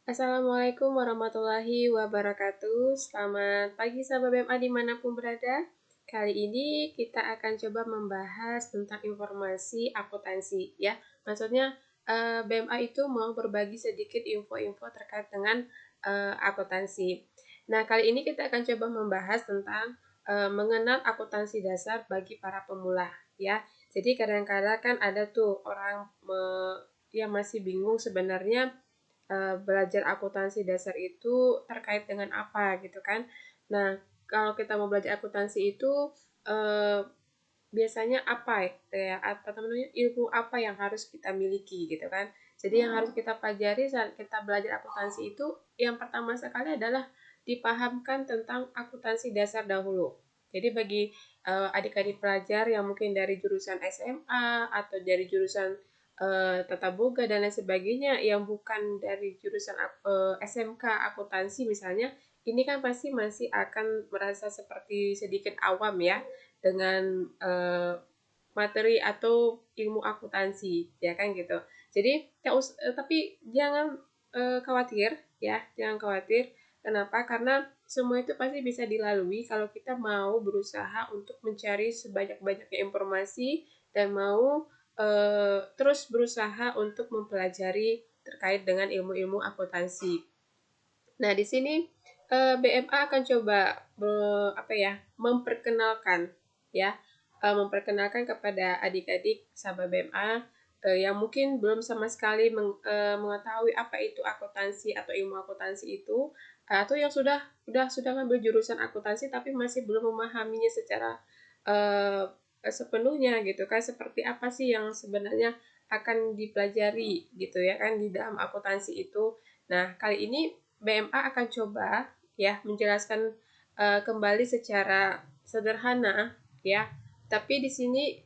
Assalamualaikum warahmatullahi wabarakatuh. Selamat pagi sahabat BMA dimanapun berada. Kali ini kita akan coba membahas tentang informasi akuntansi ya. Maksudnya BMA itu mau berbagi sedikit info-info terkait dengan akuntansi. Nah, kali ini kita akan coba membahas tentang mengenal akuntansi dasar bagi para pemula ya. Jadi kadang-kadang kan ada tuh orang yang masih bingung sebenarnya belajar akuntansi dasar itu terkait dengan apa gitu kan. Nah, kalau kita mau belajar akuntansi itu eh, biasanya apa ya, apa namanya, ilmu apa yang harus kita miliki gitu kan. Jadi yang harus kita pelajari saat kita belajar akuntansi itu yang pertama sekali adalah dipahamkan tentang akuntansi dasar dahulu. Jadi bagi adik-adik pelajar yang mungkin dari jurusan SMA atau dari jurusan tata boga dan lain sebagainya yang bukan dari jurusan SMK akuntansi misalnya, ini kan pasti masih akan merasa seperti sedikit awam ya dengan materi atau ilmu akuntansi ya kan gitu. Jadi tapi jangan khawatir ya, jangan khawatir. Kenapa? Karena semua itu pasti bisa dilalui kalau kita mau berusaha untuk mencari sebanyak-banyaknya informasi dan mau terus berusaha untuk mempelajari terkait dengan ilmu-ilmu akuntansi. Nah, di sini BMA akan coba apa ya, memperkenalkan ya, memperkenalkan kepada adik-adik sahabat BMA yang mungkin belum sama sekali mengetahui apa itu akuntansi atau ilmu akuntansi itu, atau yang sudah ngambil jurusan akuntansi tapi masih belum memahaminya secara uh, sepenuhnya gitu kan, seperti apa sih yang sebenarnya akan dipelajari gitu ya kan di dalam akuntansi itu. Nah, kali ini BMA akan coba ya menjelaskan kembali secara sederhana ya. Tapi di sini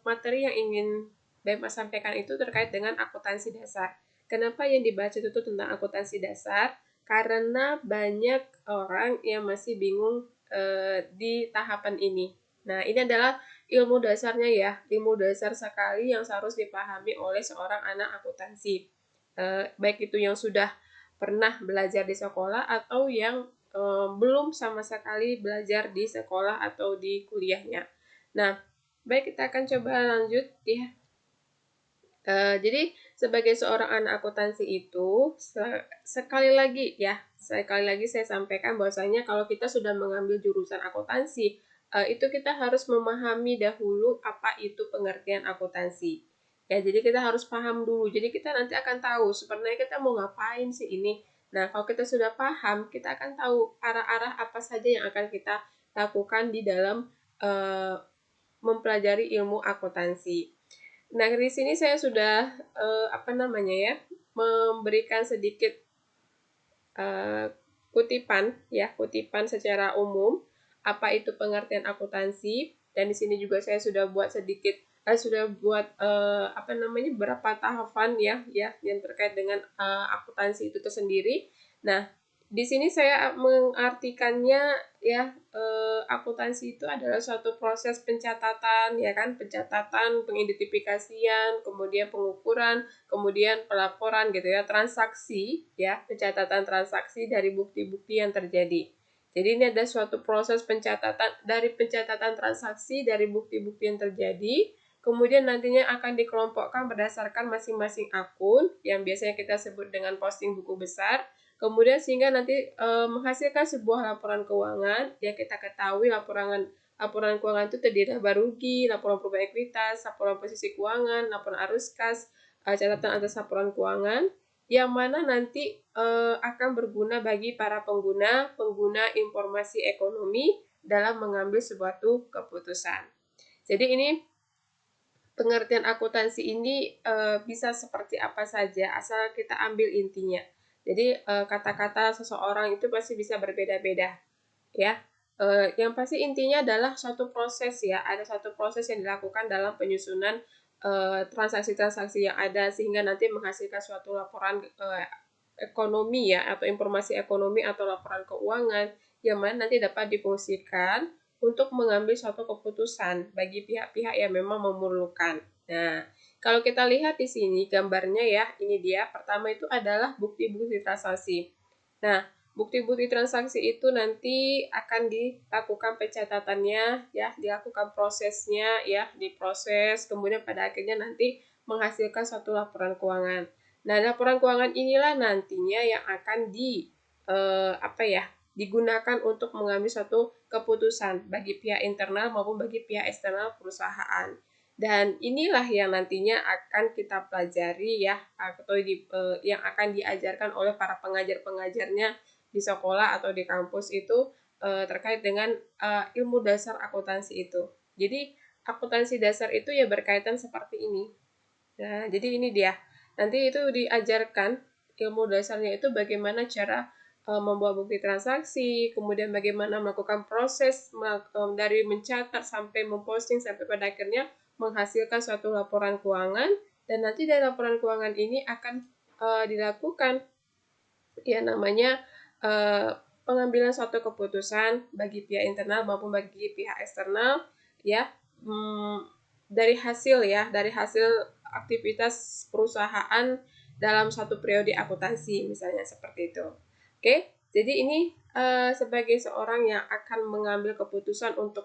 materi yang ingin BMA sampaikan itu terkait dengan akuntansi dasar. Kenapa yang dibahas itu tentang akuntansi dasar? Karena banyak orang yang masih bingung di tahapan ini. Nah, ini adalah ilmu dasarnya ya, ilmu dasar sekali yang harus dipahami oleh seorang anak akuntansi. Baik itu yang sudah pernah belajar di sekolah atau yang belum sama sekali belajar di sekolah atau di kuliahnya. Nah, baik kita akan coba lanjut ya. Jadi sebagai seorang anak akuntansi itu sekali lagi saya sampaikan bahwasanya kalau kita sudah mengambil jurusan akuntansi, itu kita harus memahami dahulu apa itu pengertian akuntansi. Ya, jadi kita harus paham dulu. Jadi kita nanti akan tahu sebenarnya kita mau ngapain sih ini. Nah, kalau kita sudah paham, kita akan tahu arah-arah apa saja yang akan kita lakukan di dalam mempelajari ilmu akuntansi. Nah, di sini saya sudah memberikan sedikit uh, kutipan secara umum apa itu pengertian akuntansi, dan di sini juga saya sudah buat beberapa tahapan ya yang terkait dengan akuntansi itu tersendiri. Nah, di sini saya mengartikannya ya, akuntansi itu adalah suatu proses pencatatan ya kan, pencatatan, pengidentifikasian, kemudian pengukuran, kemudian pelaporan gitu ya, transaksi ya, pencatatan transaksi dari bukti-bukti yang terjadi. Jadi ini ada suatu proses pencatatan transaksi dari bukti-bukti yang terjadi, kemudian nantinya akan dikelompokkan berdasarkan masing-masing akun yang biasanya kita sebut dengan posting buku besar, kemudian sehingga nanti menghasilkan sebuah laporan keuangan yang kita ketahui laporan keuangan itu terdiri dari laba rugi, laporan perubahan ekuitas, laporan posisi keuangan, laporan arus kas, catatan atas laporan keuangan, yang mana nanti akan berguna bagi para pengguna informasi ekonomi dalam mengambil suatu keputusan. Jadi ini pengertian akuntansi ini bisa seperti apa saja asal kita ambil intinya. Jadi kata-kata seseorang itu pasti bisa berbeda-beda ya. Yang pasti intinya adalah suatu proses ya, ada suatu proses yang dilakukan dalam penyusunan transaksi-transaksi yang ada sehingga nanti menghasilkan suatu laporan ekonomi ya, atau informasi ekonomi atau laporan keuangan yang mana nanti dapat difungsikan untuk mengambil suatu keputusan bagi pihak-pihak yang memang memerlukan. Nah, Kalau kita lihat di sini gambarnya ya, ini dia. Pertama itu adalah bukti-bukti transaksi. Nah, bukti-bukti transaksi itu nanti akan dilakukan pencatatannya ya, dilakukan prosesnya ya, diproses, kemudian pada akhirnya nanti menghasilkan satu laporan keuangan. Nah, laporan keuangan inilah nantinya yang akan digunakan untuk mengambil suatu keputusan bagi pihak internal maupun bagi pihak eksternal perusahaan. Dan inilah yang nantinya akan kita pelajari ya, atau yang akan diajarkan oleh para pengajar-pengajarnya di sekolah atau di kampus itu terkait dengan ilmu dasar akuntansi itu. Jadi akuntansi dasar itu ya berkaitan seperti ini. Nah, jadi ini dia. Nanti itu diajarkan ilmu dasarnya itu bagaimana cara membuat bukti transaksi, kemudian bagaimana melakukan proses dari mencatat sampai memposting sampai pada akhirnya menghasilkan suatu laporan keuangan, dan nanti dari laporan keuangan ini akan dilakukan ya namanya pengambilan suatu keputusan bagi pihak internal maupun bagi pihak eksternal ya, dari hasil aktivitas perusahaan dalam satu periode akuntansi misalnya seperti itu. Oke, jadi ini sebagai seorang yang akan mengambil keputusan untuk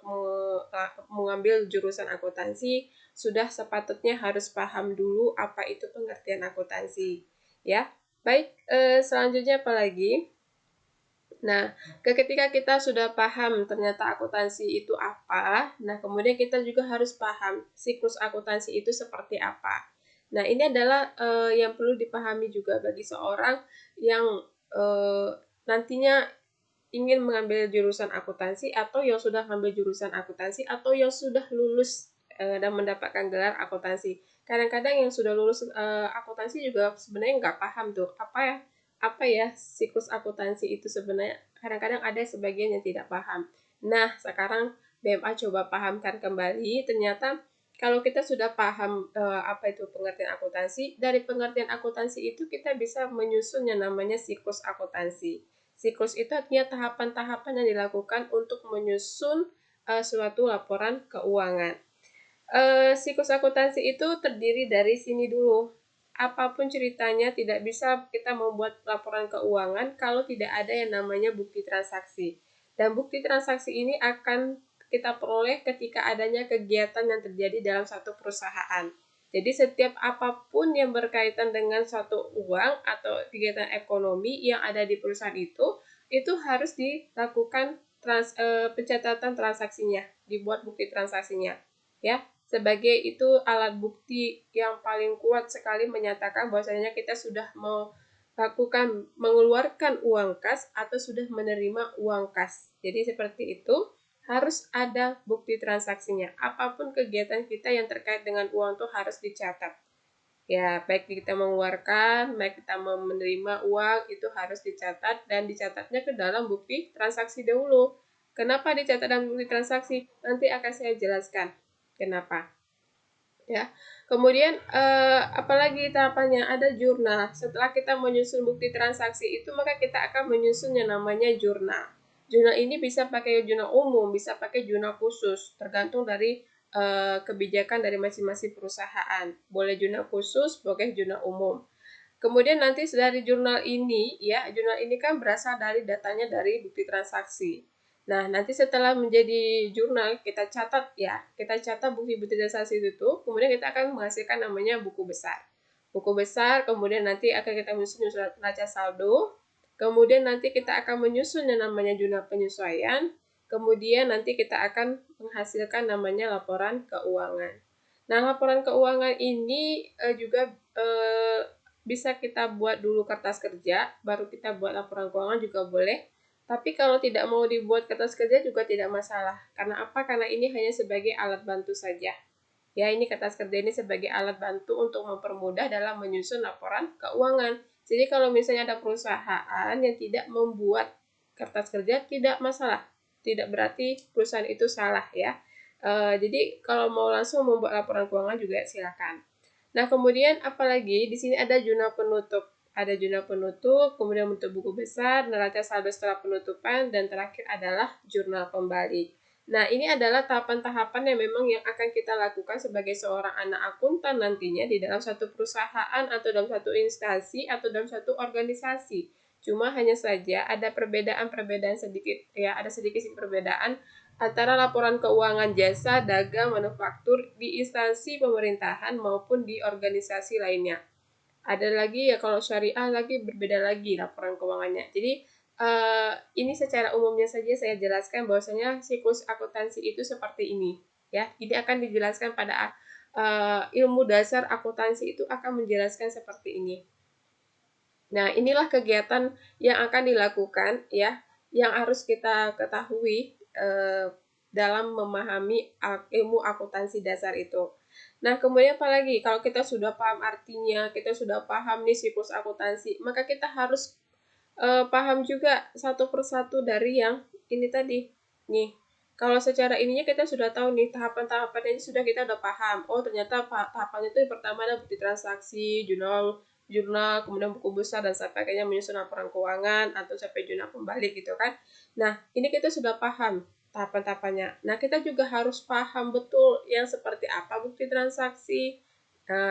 mengambil jurusan akuntansi, sudah sepatutnya harus paham dulu apa itu pengertian akuntansi ya. Baik, selanjutnya apa lagi? Nah, ketika kita sudah paham ternyata akuntansi itu apa, nah kemudian kita juga harus paham siklus akuntansi itu seperti apa. Nah, ini adalah yang perlu dipahami juga bagi seorang yang nantinya ingin mengambil jurusan akuntansi, atau yang sudah mengambil jurusan akuntansi, atau yang sudah lulus dan mendapatkan gelar akuntansi. Kadang-kadang yang sudah lulus akuntansi juga sebenarnya nggak paham tuh apa ya siklus akuntansi itu sebenarnya. Kadang-kadang ada sebagian yang tidak paham. Nah, sekarang BMA coba pahamkan kembali. Ternyata kalau kita sudah paham apa itu pengertian akuntansi, dari pengertian akuntansi itu kita bisa menyusun yang namanya siklus akuntansi. Siklus itu artinya tahapan-tahapan yang dilakukan untuk menyusun suatu laporan keuangan. Siklus akuntansi itu terdiri dari sini dulu. Apapun ceritanya, tidak bisa kita membuat laporan keuangan kalau tidak ada yang namanya bukti transaksi. Dan bukti transaksi ini akan kita peroleh ketika adanya kegiatan yang terjadi dalam satu perusahaan. Jadi setiap apapun yang berkaitan dengan suatu uang atau kegiatan ekonomi yang ada di perusahaan itu harus dilakukan pencatatan transaksinya, dibuat bukti transaksinya. Ya, sebagai itu alat bukti yang paling kuat sekali menyatakan bahwasanya kita sudah mengeluarkan uang kas atau sudah menerima uang kas. Jadi seperti itu, harus ada bukti transaksinya. Apapun kegiatan kita yang terkait dengan uang itu harus dicatat. Ya, baik kita mengeluarkan, baik kita menerima uang, itu harus dicatat, dan dicatatnya ke dalam bukti transaksi dahulu. Kenapa dicatat dalam bukti transaksi? Nanti akan saya jelaskan kenapa. Ya, kemudian apalagi tahapannya, ada jurnal. Setelah kita menyusun bukti transaksi itu, maka kita akan menyusun yang namanya jurnal. Jurnal ini bisa pakai jurnal umum, bisa pakai jurnal khusus, tergantung dari kebijakan dari masing-masing perusahaan. Boleh jurnal khusus, boleh jurnal umum. Kemudian nanti dari jurnal ini kan berasal dari datanya dari bukti transaksi. Nah, nanti setelah menjadi jurnal, kita catat bukti-bukti transaksi itu, kemudian kita akan menghasilkan namanya buku besar. Buku besar, kemudian nanti akan kita menyusun neraca saldo, kemudian nanti kita akan menyusun yang namanya jurnal penyesuaian, kemudian nanti kita akan menghasilkan namanya laporan keuangan. Nah, laporan keuangan ini juga bisa kita buat dulu kertas kerja, baru kita buat laporan keuangan juga boleh. Tapi kalau tidak mau dibuat kertas kerja juga tidak masalah. Karena apa? Karena ini hanya sebagai alat bantu saja. Ya, ini kertas kerja ini sebagai alat bantu untuk mempermudah dalam menyusun laporan keuangan. Jadi kalau misalnya ada perusahaan yang tidak membuat kertas kerja, tidak masalah. Tidak berarti perusahaan itu salah ya. Jadi kalau mau langsung membuat laporan keuangan juga silakan. Nah, kemudian apalagi di sini ada jurnal penutup. Ada jurnal penutup, kemudian bentuk buku besar, neraca saldo setelah penutupan, dan terakhir adalah jurnal kembali. Nah, ini adalah tahapan-tahapan yang memang yang akan kita lakukan sebagai seorang anak akuntan nantinya di dalam satu perusahaan atau dalam satu instansi atau dalam satu organisasi. Cuma hanya saja ada perbedaan-perbedaan sedikit, ya ada sedikit perbedaan antara laporan keuangan jasa, dagang, manufaktur di instansi pemerintahan maupun di organisasi lainnya. Ada lagi ya kalau syariah lagi berbeda lagi laporan keuangannya. Jadi ini secara umumnya saja saya jelaskan bahwasanya siklus akuntansi itu seperti ini ya. Ini akan dijelaskan pada ilmu dasar akuntansi itu akan menjelaskan seperti ini. Nah, inilah kegiatan yang akan dilakukan ya, yang harus kita ketahui dalam memahami ilmu akuntansi dasar itu. Nah, kemudian apalagi kalau kita sudah paham artinya, kita sudah paham nih siklus akuntansi, maka kita harus paham juga satu persatu dari yang ini tadi. Nih, kalau secara ininya kita sudah tahu nih tahapan-tahapannya sudah kita udah paham. Oh, ternyata tahapannya itu yang pertama ada bukti transaksi, jurnal, kemudian buku besar dan sampai akhirnya menyusun laporan keuangan atau sampai jurnal pembalik gitu kan. Nah, ini kita sudah paham tahapan-tahapannya. Nah, kita juga harus paham betul yang seperti apa bukti transaksi,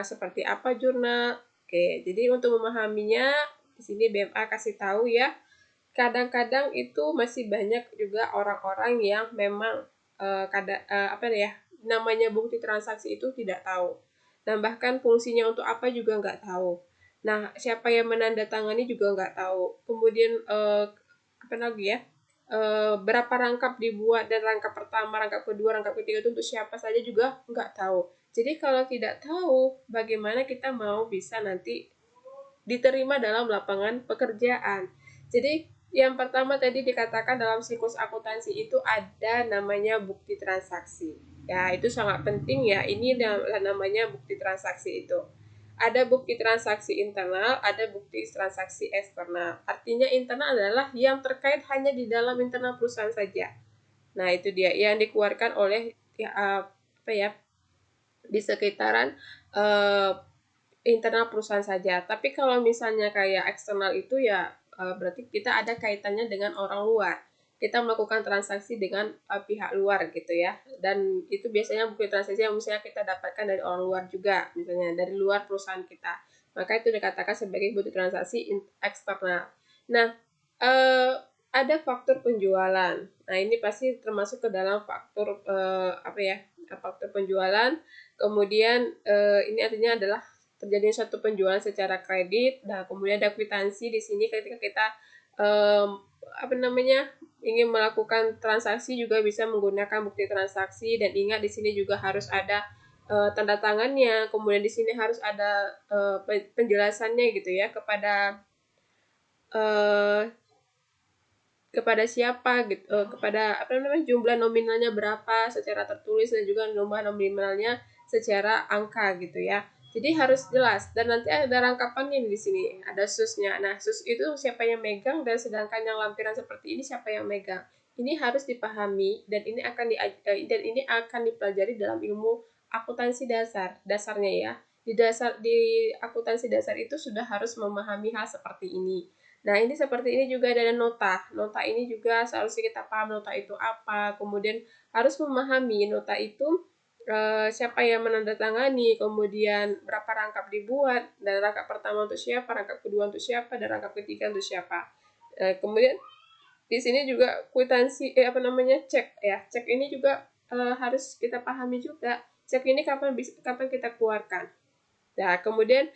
seperti apa jurnal. Oke, jadi untuk memahaminya di sini BMA kasih tahu ya, kadang-kadang itu masih banyak juga orang-orang yang memang apa ya, namanya bukti transaksi itu tidak tahu. Dan bahkan fungsinya untuk apa juga nggak tahu. Nah, siapa yang menandatangani juga nggak tahu. Kemudian apa lagi ya? Berapa rangkap dibuat dan rangkap pertama, rangkap kedua, rangkap ketiga itu untuk siapa saja juga nggak tahu. Jadi kalau tidak tahu, bagaimana kita mau bisa nanti diterima dalam lapangan pekerjaan. Jadi yang pertama tadi dikatakan dalam siklus akuntansi itu ada namanya bukti transaksi. Ya, itu sangat penting ya. Ini namanya bukti transaksi itu. Ada bukti transaksi internal, ada bukti transaksi eksternal. Artinya internal adalah yang terkait hanya di dalam internal perusahaan saja. Nah, itu dia yang dikeluarkan oleh ya, apa ya, di sekitaran internal perusahaan saja. Tapi kalau misalnya kayak eksternal itu ya berarti kita ada kaitannya dengan orang luar. Kita melakukan transaksi dengan pihak luar gitu ya. Dan itu biasanya bukti transaksi yang misalnya kita dapatkan dari orang luar juga, misalnya dari luar perusahaan kita. Maka itu dikatakan sebagai bukti transaksi eksternal. Nah, ada faktur penjualan. Nah, ini pasti termasuk ke dalam faktur apa ya? Faktur penjualan. Kemudian ini artinya adalah terjadi suatu penjualan secara kredit. Nah, kemudian ada kwitansi di sini ketika kita apa namanya ingin melakukan transaksi juga bisa menggunakan bukti transaksi, dan ingat di sini juga harus ada tanda tangannya. Kemudian di sini harus ada penjelasannya gitu ya kepada siapa gitu, kepada apa namanya jumlah nominalnya berapa secara tertulis dan juga jumlah nominalnya secara angka gitu ya. Jadi harus jelas, dan nanti ada rangkapannya di sini, ada susnya. Nah, sus itu siapa yang megang, dan sedangkan yang lampiran seperti ini siapa yang megang. Ini harus dipahami, dan ini akan dipelajari dalam ilmu akuntansi dasarnya ya. Di akuntansi dasar itu sudah harus memahami hal seperti ini. Nah, ini seperti ini juga ada nota. Nota ini juga seharusnya kita paham nota itu apa. Kemudian harus memahami nota itu siapa yang menandatangani, kemudian berapa rangkap dibuat, dan rangkap pertama untuk siapa, rangkap kedua untuk siapa, dan rangkap ketiga untuk siapa. Kemudian di sini juga kwitansi apa namanya cek ya. Cek ini juga harus kita pahami juga. Cek ini kapan kita keluarkan. Nah, kemudian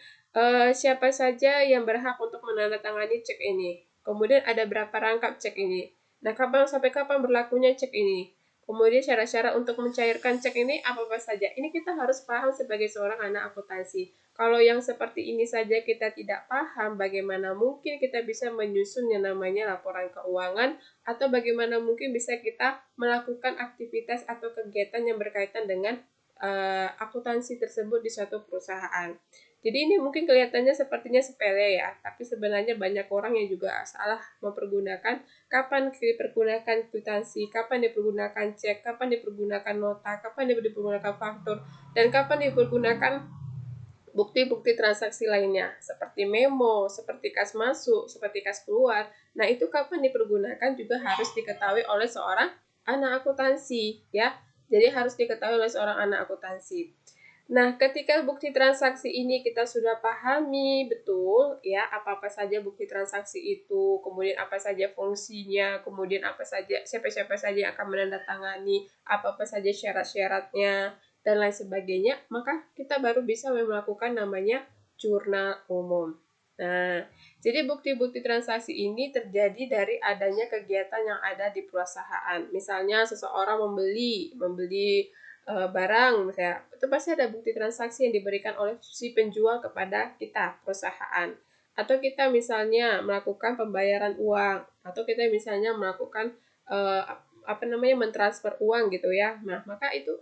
siapa saja yang berhak untuk menandatangani cek ini. Kemudian ada berapa rangkap cek ini. Nah, sampai kapan berlakunya cek ini. Kemudian syarat-syarat untuk mencairkan cek ini apa-apa saja. Ini kita harus paham sebagai seorang anak akuntansi. Kalau yang seperti ini saja kita tidak paham, bagaimana mungkin kita bisa menyusun yang namanya laporan keuangan, atau bagaimana mungkin bisa kita melakukan aktivitas atau kegiatan yang berkaitan dengan akuntansi tersebut di suatu perusahaan. Jadi ini mungkin kelihatannya sepertinya sepele ya, tapi sebenarnya banyak orang yang juga salah mempergunakan kapan dipergunakan kwitansi, kapan dipergunakan cek, kapan dipergunakan nota, kapan dipergunakan faktur, dan kapan dipergunakan bukti-bukti transaksi lainnya, seperti memo, seperti kas masuk, seperti kas keluar. Nah, itu kapan dipergunakan juga harus diketahui oleh seorang anak akuntansi ya. Jadi harus diketahui oleh seorang anak akuntansi. Nah, ketika bukti transaksi ini kita sudah pahami betul ya apa-apa saja bukti transaksi itu, kemudian apa saja fungsinya, kemudian apa saja siapa-siapa saja yang akan menandatangani, apa-apa saja syarat-syaratnya dan lain sebagainya, maka kita baru bisa melakukan namanya jurnal umum. Nah, jadi bukti-bukti transaksi ini terjadi dari adanya kegiatan yang ada di perusahaan. Misalnya seseorang membeli barang misalnya, itu pasti ada bukti transaksi yang diberikan oleh si penjual kepada kita, perusahaan. Atau kita misalnya melakukan pembayaran uang, atau kita misalnya melakukan mentransfer uang gitu ya. Nah, maka itu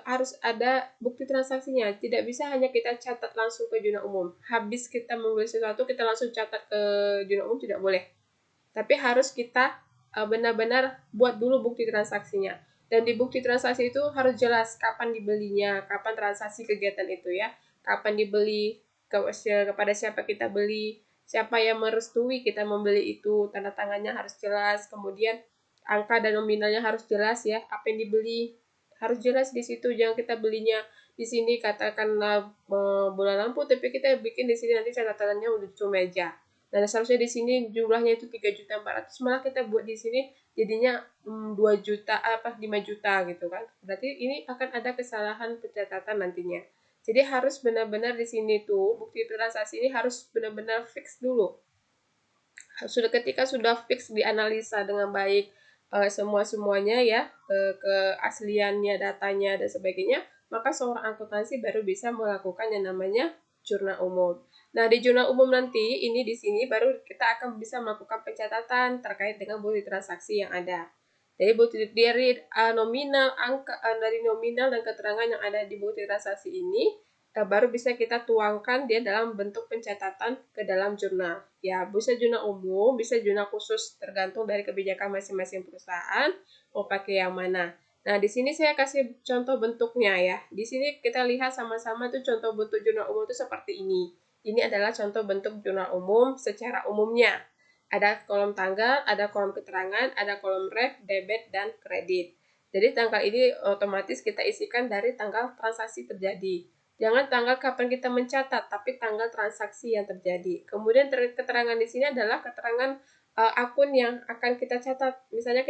harus ada bukti transaksinya. Tidak bisa hanya kita catat langsung ke jurnal umum. Habis kita membeli sesuatu, kita langsung catat ke jurnal umum, tidak boleh. Tapi harus kita benar-benar buat dulu bukti transaksinya. Dan di bukti transaksi itu harus jelas kapan dibelinya, kapan transaksi kegiatan itu ya, kapan dibeli, kepada siapa kita beli, siapa yang merestui kita membeli itu, tanda tangannya harus jelas, kemudian angka dan nominalnya harus jelas ya, apa yang dibeli harus jelas di situ, jangan kita belinya di sini katakanlah bola lampu, tapi kita bikin di sini nanti catatannya udah meja. Dan seharusnya di sini jumlahnya itu 3.400.000, malah kita buat di sini jadinya 2 juta 5 juta gitu kan. Berarti ini akan ada kesalahan pencatatan nantinya. Jadi harus benar-benar di sini tuh bukti transaksi ini harus benar-benar fix dulu. Ketika sudah fix dianalisa dengan baik semuanya ya, keasliannya, datanya dan sebagainya, maka seorang akuntansi baru bisa melakukan yang namanya jurnal umum. Nah, di jurnal umum nanti ini di sini baru kita akan bisa melakukan pencatatan terkait dengan bukti transaksi yang ada. Jadi bukti dari nominal dari nominal dan keterangan yang ada di bukti transaksi ini baru bisa kita tuangkan dia dalam bentuk pencatatan ke dalam jurnal. Ya, bisa jurnal umum, bisa jurnal khusus, tergantung dari kebijakan masing-masing perusahaan mau pakai yang mana. Nah, di sini saya kasih contoh bentuknya ya. Di sini kita lihat sama-sama tuh contoh bentuk jurnal umum itu seperti ini. Ini adalah contoh bentuk jurnal umum secara umumnya. Ada kolom tanggal, ada kolom keterangan, ada kolom ref, debit, dan kredit. Jadi tanggal ini otomatis kita isikan dari tanggal transaksi terjadi. Jangan tanggal kapan kita mencatat, tapi tanggal transaksi yang terjadi. Kemudian keterangan di sini adalah keterangan akun yang akan kita catat. Misalnya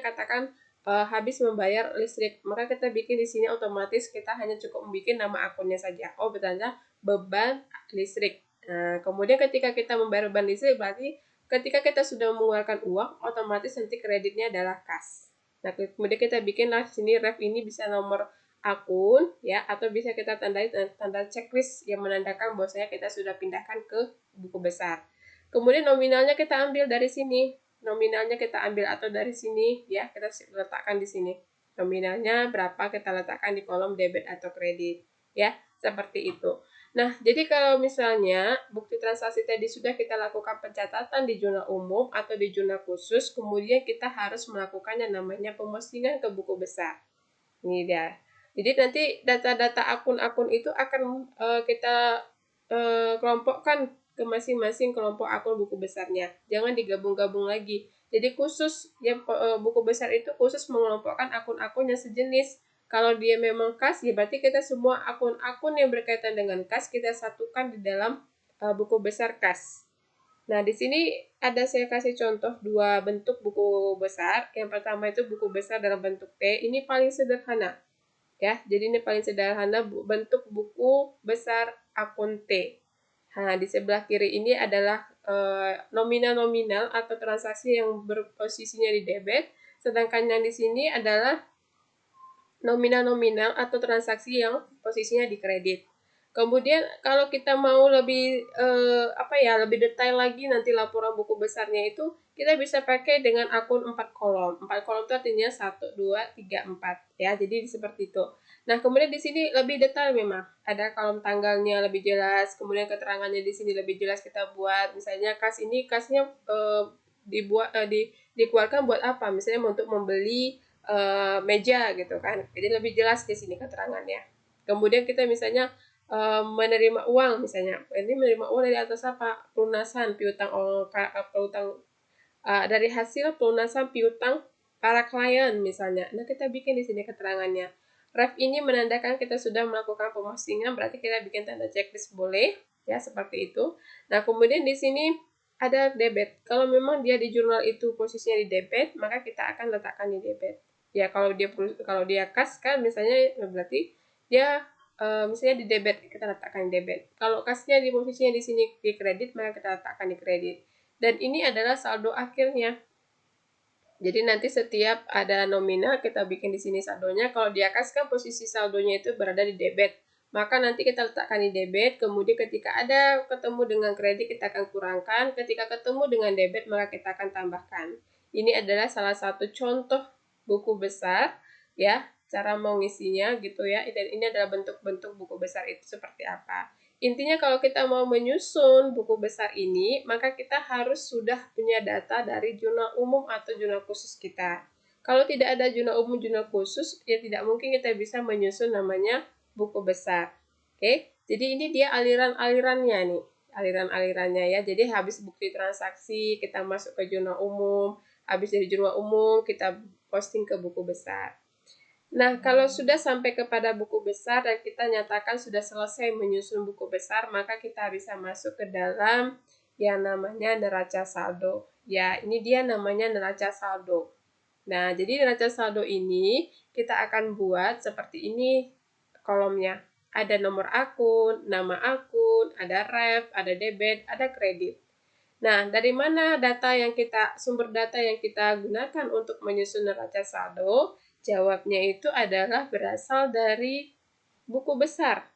katakan habis membayar listrik, maka kita bikin di sini otomatis kita hanya cukup membuat nama akunnya saja. Oh, bertanda beban listrik. Nah, kemudian ketika kita membayar beban listrik, berarti ketika kita sudah mengeluarkan uang, otomatis nanti kreditnya adalah kas. Nah, kemudian kita bikinlah sini ref ini bisa nomor akun ya, atau bisa kita tandai tanda checklist yang menandakan bahwasanya kita sudah pindahkan ke buku besar. Kemudian nominalnya kita ambil dari sini. Nominalnya kita ambil atau dari sini ya, kita letakkan di sini. Nominalnya berapa kita letakkan di kolom debit atau kredit ya, seperti itu. Nah, jadi kalau misalnya bukti transaksi tadi sudah kita lakukan pencatatan di jurnal umum atau di jurnal khusus, kemudian kita harus melakukan yang namanya pemustingan ke buku besar. Ini dia. Jadi nanti data-data akun-akun itu akan kita kelompokkan ke masing-masing kelompok akun buku besarnya. Jangan digabung-gabung lagi. Jadi khusus yang buku besar itu khusus mengelompokkan akun-akun yang sejenis. Kalau dia memang kas, ya berarti kita semua akun-akun yang berkaitan dengan kas kita satukan di dalam buku besar kas. Nah, di sini ada saya kasih contoh dua bentuk buku besar. Yang pertama itu buku besar dalam bentuk T. Ini paling sederhana. Ya, jadi ini paling sederhana bentuk buku besar akun T. Nah, di sebelah kiri ini adalah nominal-nominal atau transaksi yang berposisinya di debit. Sedangkan yang di sini adalah nominal-nominal atau transaksi yang posisinya di kredit. Kemudian kalau kita mau lebih lebih detail lagi nanti laporan buku besarnya itu kita bisa pakai dengan akun 4 kolom. 4 kolom itu artinya 1 2 3 4 ya. Jadi seperti itu. Nah, kemudian di sini lebih detail memang. Ada kolom tanggalnya lebih jelas, kemudian keterangannya di sini lebih jelas kita buat. Misalnya kasnya dikeluarkan buat apa? Misalnya untuk membeli meja gitu kan. Jadi lebih jelas di sini keterangannya. Kemudian kita misalnya menerima uang misalnya. Ini menerima uang dari atas apa? Pelunasan piutang dari hasil pelunasan piutang para klien misalnya. Nah, kita bikin di sini keterangannya. Ref ini menandakan kita sudah melakukan pemostingan, berarti kita bikin tanda checklist boleh, ya seperti itu. Nah, kemudian di sini ada debit. Kalau memang dia di jurnal itu posisinya di debit, maka kita akan letakkan di debit. Ya, kalau dia kas kan misalnya berarti dia misalnya di debit, kita letakkan di debit. Kalau kasnya di posisinya di sini di kredit, maka kita letakkan di kredit. Dan ini adalah saldo akhirnya. Jadi nanti setiap ada nominal kita bikin di sini saldonya. Kalau di atas kan posisi saldonya itu berada di debit. Maka nanti kita letakkan di debit. Kemudian ketika ada ketemu dengan kredit kita akan kurangkan. Ketika ketemu dengan debit maka kita akan tambahkan. Ini adalah salah satu contoh buku besar ya, cara mengisinya gitu ya. Dan ini adalah bentuk-bentuk buku besar itu seperti apa. Intinya kalau kita mau menyusun buku besar ini, maka kita harus sudah punya data dari jurnal umum atau jurnal khusus kita. Kalau tidak ada jurnal umum, jurnal khusus, ya tidak mungkin kita bisa menyusun namanya buku besar. Oke, jadi ini dia aliran-alirannya nih, aliran-alirannya ya. Jadi habis bukti transaksi, kita masuk ke jurnal umum, habis dari jurnal umum, kita posting ke buku besar. Nah, kalau sudah sampai kepada buku besar dan kita nyatakan sudah selesai menyusun buku besar, maka kita bisa masuk ke dalam yang namanya neraca saldo. Ya, ini dia namanya neraca saldo. Nah, jadi neraca saldo ini kita akan buat seperti ini kolomnya. Ada nomor akun, nama akun, ada ref, ada debit, ada kredit. Nah, dari mana sumber data yang kita gunakan untuk menyusun neraca saldo? Jawabnya itu adalah berasal dari buku besar.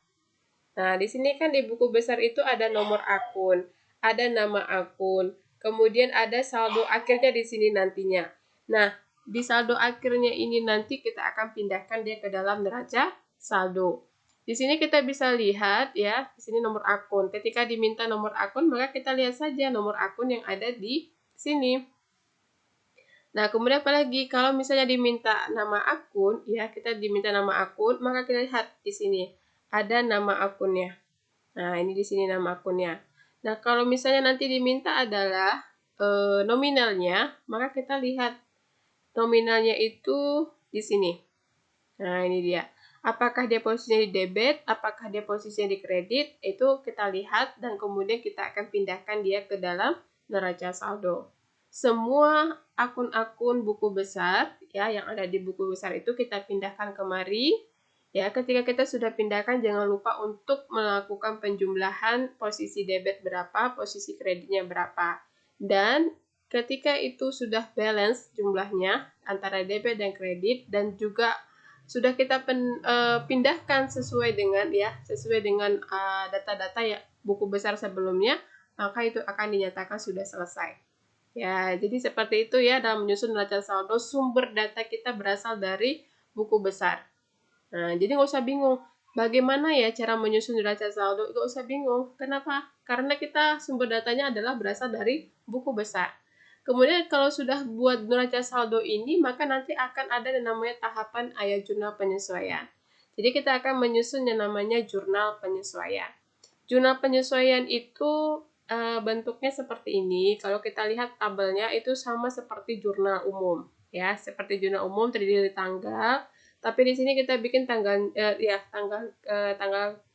Nah, di sini kan di buku besar itu ada nomor akun, ada nama akun, kemudian ada saldo akhirnya di sini nantinya. Nah, di saldo akhirnya ini nanti kita akan pindahkan dia ke dalam neraca saldo. Di sini kita bisa lihat ya, di sini nomor akun. Ketika diminta nomor akun, maka kita lihat saja nomor akun yang ada di sini. Nah, kemudian apalagi kalau misalnya diminta nama akun, ya kita diminta nama akun, maka kita lihat di sini ada nama akunnya. Nah, ini di sini nama akunnya. Nah, kalau misalnya nanti diminta adalah nominalnya, maka kita lihat nominalnya itu di sini. Nah, ini dia. Apakah dia posisinya di debit, apakah dia posisinya di kredit, itu kita lihat dan kemudian kita akan pindahkan dia ke dalam neraca saldo. Semua akun-akun buku besar ya yang ada di buku besar itu kita pindahkan kemari. Ya, ketika kita sudah pindahkan jangan lupa untuk melakukan penjumlahan posisi debit berapa, posisi kreditnya berapa. Dan ketika itu sudah balance jumlahnya antara debit dan kredit dan juga sudah kita pindahkan sesuai dengan data-data ya buku besar sebelumnya, maka itu akan dinyatakan sudah selesai. Ya, jadi seperti itu ya dalam menyusun neraca saldo, sumber data kita berasal dari buku besar. Nah, jadi nggak usah bingung. Bagaimana ya cara menyusun neraca saldo? Nggak usah bingung. Kenapa? Karena kita sumber datanya adalah berasal dari buku besar. Kemudian kalau sudah buat neraca saldo ini, maka nanti akan ada yang namanya tahapan ayat jurnal penyesuaian. Jadi kita akan menyusun yang namanya jurnal penyesuaian. Jurnal penyesuaian itu bentuknya seperti ini. Kalau kita lihat tabelnya itu sama seperti jurnal umum, ya, seperti jurnal umum terdiri dari tanggal. Tapi di sini kita bikin tanggal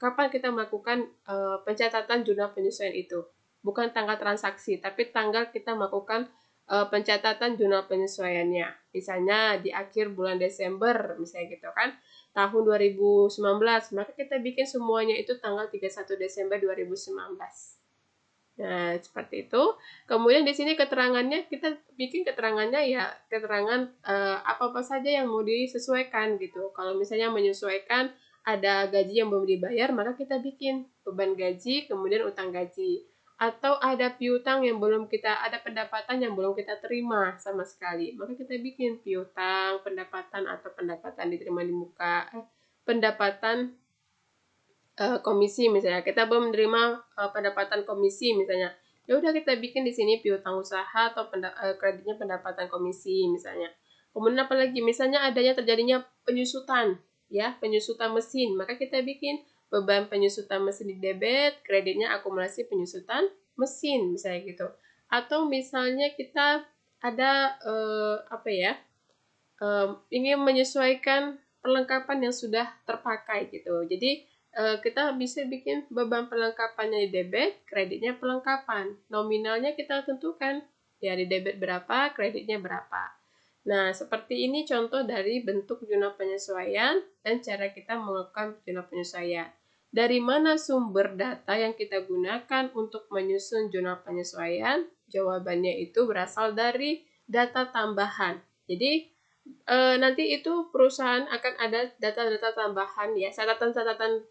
kapan kita melakukan pencatatan jurnal penyesuaian itu. Bukan tanggal transaksi, tapi tanggal kita melakukan pencatatan jurnal penyesuaiannya. Misalnya di akhir bulan Desember, misalnya gitu kan, tahun 2019, maka kita bikin semuanya itu tanggal 31 Desember 2019. Nah, seperti itu. Kemudian di sini keterangannya kita bikin keterangannya ya keterangan apa-apa saja yang mau disesuaikan gitu. Kalau misalnya menyesuaikan ada gaji yang belum dibayar, maka kita bikin beban gaji, kemudian utang gaji. Atau ada piutang yang belum ada pendapatan yang belum kita terima sama sekali. Maka kita bikin piutang, pendapatan atau pendapatan diterima di muka, pendapatan komisi misalnya kita belum menerima pendapatan komisi misalnya, ya udah kita bikin di sini piutang usaha atau kreditnya pendapatan komisi misalnya. Kemudian apalagi misalnya adanya terjadinya penyusutan ya, penyusutan mesin, maka kita bikin beban penyusutan mesin di debit, kreditnya akumulasi penyusutan mesin misalnya gitu. Atau misalnya kita ada ingin menyesuaikan perlengkapan yang sudah terpakai gitu. Jadi kita bisa bikin beban perlengkapannya di debit, kreditnya perlengkapan. Nominalnya kita tentukan, ya di debit berapa, kreditnya berapa. Nah, seperti ini contoh dari bentuk jurnal penyesuaian dan cara kita melakukan jurnal penyesuaian. Dari mana sumber data yang kita gunakan untuk menyusun jurnal penyesuaian? Jawabannya itu berasal dari data tambahan. Jadi, nanti itu perusahaan akan ada data-data tambahan ya, catatan-catatan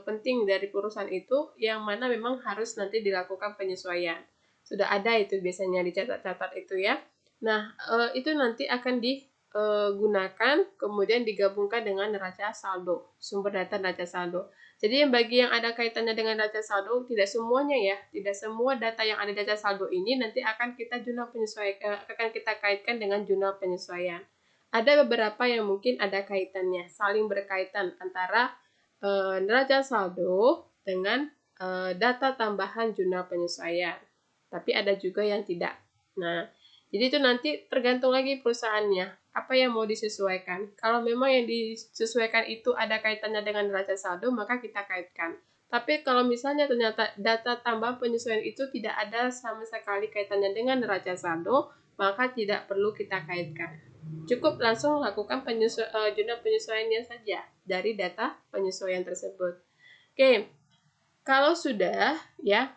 penting dari perusahaan itu yang mana memang harus nanti dilakukan penyesuaian. Sudah ada itu biasanya dicatat-catat itu ya. Nah, itu nanti akan digunakan kemudian digabungkan dengan neraca saldo, sumber data neraca saldo. Jadi bagi yang ada kaitannya dengan neraca saldo, tidak semuanya ya, tidak semua data yang ada di neraca saldo ini nanti akan kita akan kita kaitkan dengan jurnal penyesuaian. Ada beberapa yang mungkin ada kaitannya, saling berkaitan antara neraca saldo dengan data tambahan jurnal penyesuaian. Tapi ada juga yang tidak. Nah, jadi itu nanti tergantung lagi perusahaannya, apa yang mau disesuaikan. Kalau memang yang disesuaikan itu ada kaitannya dengan neraca saldo, maka kita kaitkan. Tapi kalau misalnya ternyata data tambahan penyesuaian itu tidak ada sama sekali kaitannya dengan neraca saldo, maka tidak perlu kita kaitkan. Cukup langsung lakukan jurnal penyesuaiannya saja dari data penyesuaian tersebut. Oke, kalau sudah ya,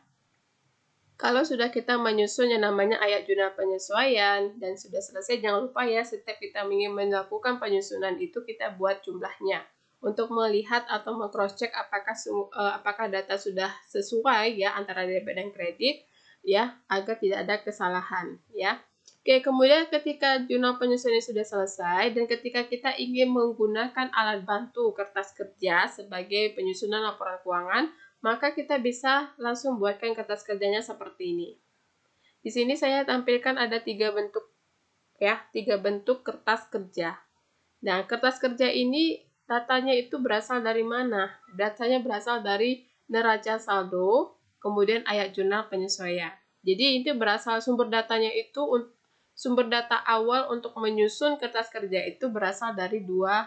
kalau sudah kita menyusun yang namanya ayat jurnal penyesuaian dan sudah selesai, jangan lupa ya setiap kita ingin melakukan penyusunan itu kita buat jumlahnya untuk melihat atau meng-cross-check apakah data sudah sesuai ya antara debit dan kredit ya, agar tidak ada kesalahan ya. Oke, kemudian ketika jurnal penyesuaian sudah selesai dan ketika kita ingin menggunakan alat bantu kertas kerja sebagai penyusunan laporan keuangan, maka kita bisa langsung buatkan kertas kerjanya seperti ini. Di sini saya tampilkan ada 3 bentuk ya, 3 bentuk kertas kerja. Nah, kertas kerja ini datanya itu berasal dari mana? Datanya berasal dari neraca saldo, kemudian ayat jurnal penyesuaian. Jadi itu berasal sumber datanya itu sumber data awal untuk menyusun kertas kerja itu berasal dari dua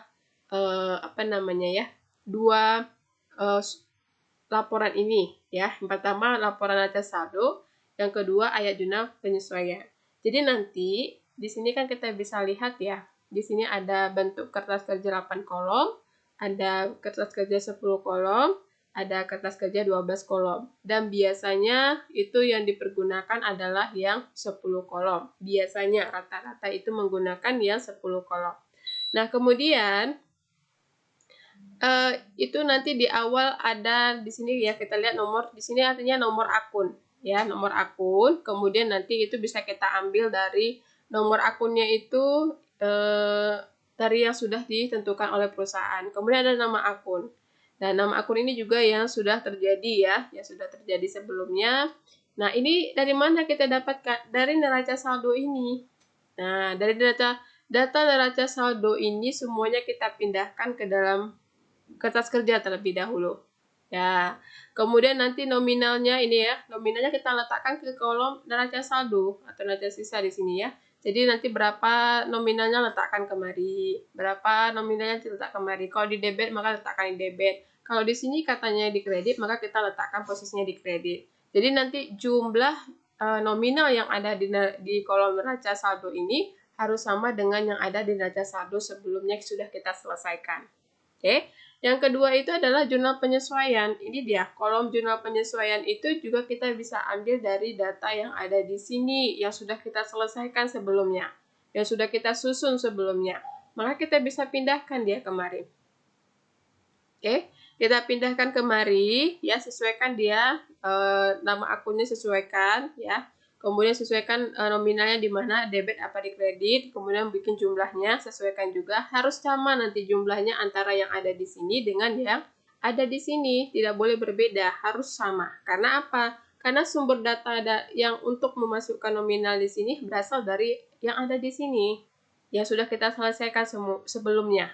laporan ini ya. Yang pertama laporan neraca saldo, yang kedua ayat jurnal penyesuaian. Jadi nanti di sini kan kita bisa lihat ya. Di sini ada bentuk kertas kerja 8 kolom, ada kertas kerja 10 kolom, ada kertas kerja 12 kolom. Dan biasanya itu yang dipergunakan adalah yang 10 kolom. Biasanya rata-rata itu menggunakan yang 10 kolom. Nah, kemudian itu nanti di awal ada di sini ya, kita lihat nomor di sini artinya nomor akun ya, nomor akun. Kemudian nanti itu bisa kita ambil dari nomor akunnya itu dari yang sudah ditentukan oleh perusahaan. Kemudian ada nama akun. Dan nama akun ini juga yang sudah terjadi ya, yang sudah terjadi sebelumnya. Nah, ini dari mana kita dapatkan? Dari neraca saldo ini. Nah, dari data neraca saldo ini semuanya kita pindahkan ke dalam kertas kerja terlebih dahulu. Ya, kemudian nanti nominalnya ini ya, nominalnya kita letakkan ke kolom neraca saldo atau neraca sisa di sini ya. Jadi nanti berapa nominalnya letakkan kemari, berapa nominalnya diletak kemari. Kalau di debit maka letakkan di debit. Kalau di sini katanya di kredit maka kita letakkan posisinya di kredit. Jadi nanti jumlah nominal yang ada di kolom neraca saldo ini harus sama dengan yang ada di neraca saldo sebelumnya sudah kita selesaikan. Oke. Yang kedua itu adalah jurnal penyesuaian. Ini dia, kolom jurnal penyesuaian itu juga kita bisa ambil dari data yang ada di sini, yang sudah kita selesaikan sebelumnya, yang sudah kita susun sebelumnya. Maka kita bisa pindahkan dia kemari. Oke, kita pindahkan kemari, ya sesuaikan dia, nama akunnya sesuaikan, ya. Kemudian sesuaikan nominalnya di mana, debit apa di kredit, kemudian bikin jumlahnya, sesuaikan juga. Harus sama nanti jumlahnya antara yang ada di sini dengan yang ada di sini. Tidak boleh berbeda, harus sama. Karena apa? Karena sumber data yang untuk memasukkan nominal di sini berasal dari yang ada di sini, yang sudah kita selesaikan sebelumnya.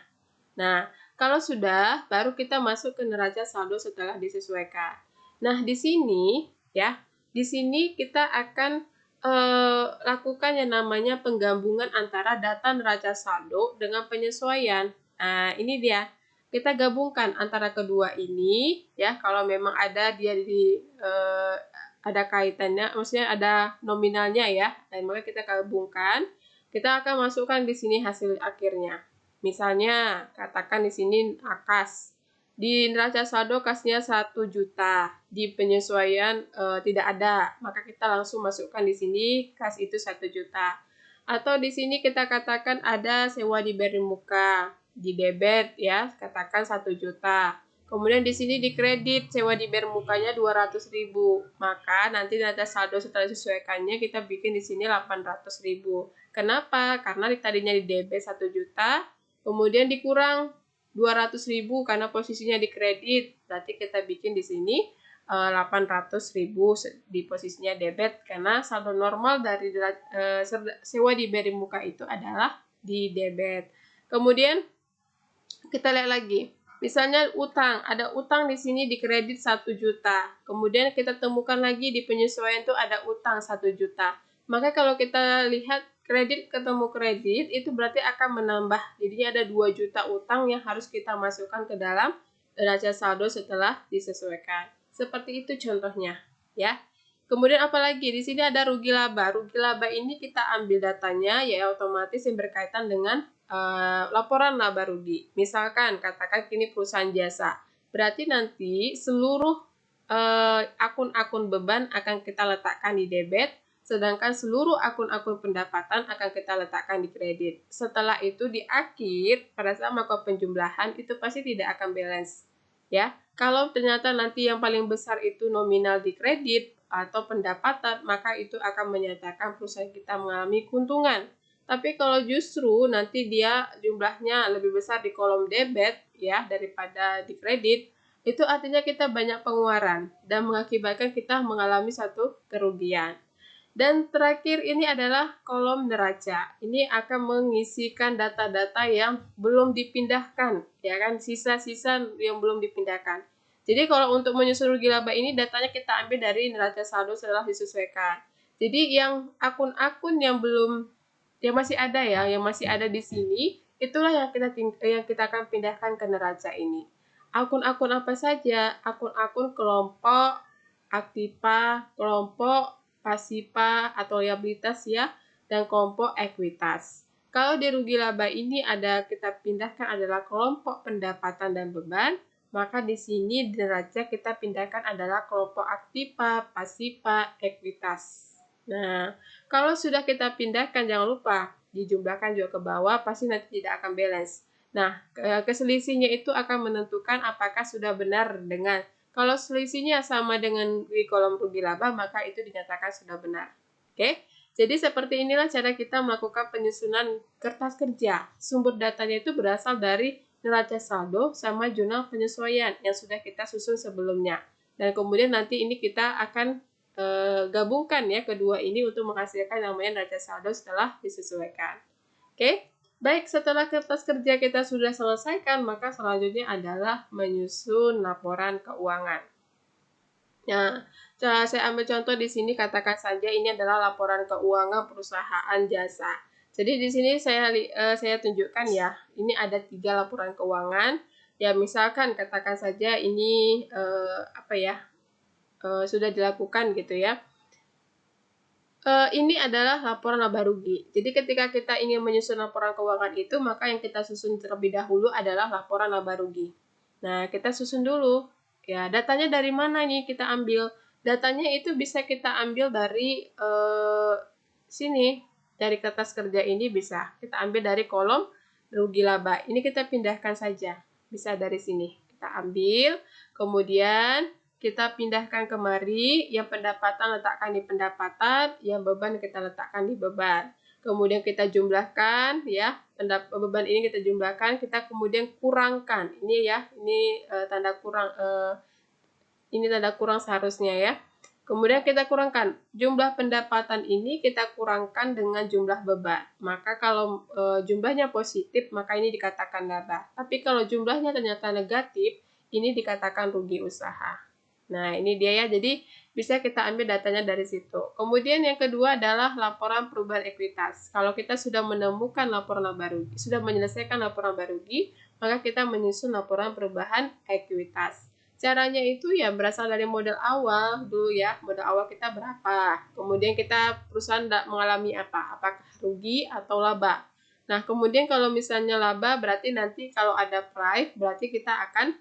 Nah, kalau sudah, baru kita masuk ke neraca saldo setelah disesuaikan. Nah, di sini ya, di sini kita akan lakukan yang namanya penggabungan antara data neraca saldo dengan penyesuaian. Nah, ini dia. Kita gabungkan antara kedua ini, ya. Kalau memang ada dia ada kaitannya, maksudnya ada nominalnya ya. Dan maka kita gabungkan. Kita akan masukkan di sini hasil akhirnya. Misalnya, katakan di sini AKAS. Di neraca saldo kasnya 1 juta, di penyesuaian tidak ada, maka kita langsung masukkan di sini kas itu 1 juta. Atau di sini kita katakan ada sewa diberi muka, di debit ya, katakan 1 juta. Kemudian di sini di kredit sewa diberi mukanya 200.000. Maka nanti neraca saldo setelah disesuaikannya kita bikin di sini 800.000. Kenapa? Karena tadinya di debit 1 juta, kemudian dikurang 200.000 karena posisinya di kredit, berarti kita bikin di sini 800.000 di posisinya debit karena saldo normal dari sewa diberi muka itu adalah di debit. Kemudian kita lihat lagi, misalnya utang, ada utang di sini di kredit 1 juta, kemudian kita temukan lagi di penyesuaian itu ada utang 1 juta. Maka kalau kita lihat kredit ketemu kredit, itu berarti akan menambah. Jadinya ada 2 juta utang yang harus kita masukkan ke dalam neraca saldo setelah disesuaikan. Seperti itu contohnya, ya. Kemudian apalagi di sini ada rugi laba. Rugi laba ini kita ambil datanya, ya otomatis yang berkaitan dengan laporan laba rugi. Misalkan katakan kini perusahaan jasa. Berarti nanti seluruh akun-akun beban akan kita letakkan di debit, sedangkan seluruh akun-akun pendapatan akan kita letakkan di kredit. Setelah itu di akhir, pada saat melakukan penjumlahan, itu pasti tidak akan balance. Ya, kalau ternyata nanti yang paling besar itu nominal di kredit atau pendapatan, maka itu akan menyatakan perusahaan kita mengalami keuntungan. Tapi kalau justru nanti dia jumlahnya lebih besar di kolom debit ya daripada di kredit, itu artinya kita banyak pengeluaran dan mengakibatkan kita mengalami satu kerugian. Dan terakhir ini adalah kolom neraca. Ini akan mengisikan data-data yang belum dipindahkan, ya kan, sisa-sisa yang belum dipindahkan. Jadi kalau untuk menyusun rugi laba ini datanya kita ambil dari neraca saldo setelah disesuaikan. Jadi yang akun-akun yang belum yang masih ada ya, yang masih ada di sini, itulah yang kita akan pindahkan ke neraca ini. Akun-akun apa saja? Akun-akun kelompok aktiva, kelompok pasiva atau liabilitas ya, dan kelompok ekuitas. Kalau di rugi laba ini kita pindahkan adalah kelompok pendapatan dan beban, maka di sini neraca kita pindahkan adalah kelompok aktiva, pasiva, ekuitas. Nah, kalau sudah kita pindahkan jangan lupa dijumlahkan juga ke bawah, pasti nanti tidak akan balance. Nah, keselisihnya itu akan menentukan apakah sudah benar dengan kalau selisihnya sama dengan di kolom rugi laba, maka itu dinyatakan sudah benar. Oke? Jadi seperti inilah cara kita melakukan penyusunan kertas kerja. Sumber datanya itu berasal dari neraca saldo sama jurnal penyesuaian yang sudah kita susun sebelumnya. Dan kemudian nanti ini kita akan gabungkan ya kedua ini untuk menghasilkan namanya neraca saldo setelah disesuaikan. Oke? Baik, setelah kertas kerja kita sudah selesaikan, maka selanjutnya adalah menyusun laporan keuangan. Nah, saya ambil contoh di sini, katakan saja ini adalah laporan keuangan perusahaan jasa. Jadi di sini saya tunjukkan ya, ini ada 3 laporan keuangan. Ya misalkan katakan saja ini sudah dilakukan gitu ya. Ini adalah laporan laba rugi. Jadi ketika kita ingin menyusun laporan keuangan itu, maka yang kita susun terlebih dahulu adalah laporan laba rugi. Nah, kita susun dulu. Ya, datanya dari mana nih kita ambil? Datanya itu bisa kita ambil dari sini, dari kertas kerja ini bisa. Kita ambil dari kolom rugi laba. Ini kita pindahkan saja. Bisa dari sini. Kita ambil, kemudian kita pindahkan kemari, yang pendapatan letakkan di pendapatan, yang beban kita letakkan di beban. Kemudian kita jumlahkan ya, beban ini kita jumlahkan, kita kemudian kurangkan. Ini ya, ini tanda kurang seharusnya ya. Kemudian kita kurangkan jumlah pendapatan ini kita kurangkan dengan jumlah beban. Maka kalau jumlahnya positif, maka ini dikatakan laba. Tapi kalau jumlahnya ternyata negatif, ini dikatakan rugi usaha. Nah, ini dia ya. Jadi, bisa kita ambil datanya dari situ. Kemudian yang kedua adalah laporan perubahan ekuitas. Kalau kita sudah menemukan laporan laba rugi, sudah menyelesaikan laporan laba rugi, maka kita menyusun laporan perubahan ekuitas. Caranya itu ya berasal dari modal awal dulu ya. Modal awal kita berapa? Kemudian kita perusahaan mengalami apa? Apakah rugi atau laba? Nah, kemudian kalau misalnya laba berarti nanti kalau ada price berarti kita akan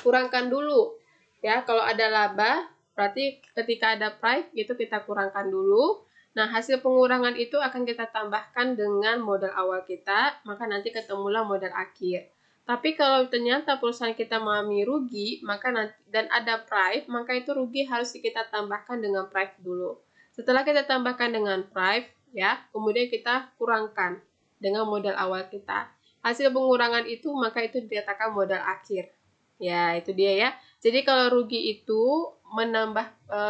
kurangkan dulu. Ya, kalau ada laba berarti ketika ada price itu kita kurangkan dulu. Nah, hasil pengurangan itu akan kita tambahkan dengan modal awal kita, maka nanti ketemulah modal akhir. Tapi kalau ternyata perusahaan kita mengalami rugi, maka nanti, dan ada price, maka itu rugi harus kita tambahkan dengan price dulu. Setelah kita tambahkan dengan price, ya, kemudian kita kurangkan dengan modal awal kita. Hasil pengurangan itu maka itu dikatakan modal akhir. Ya, itu dia ya. Jadi kalau rugi itu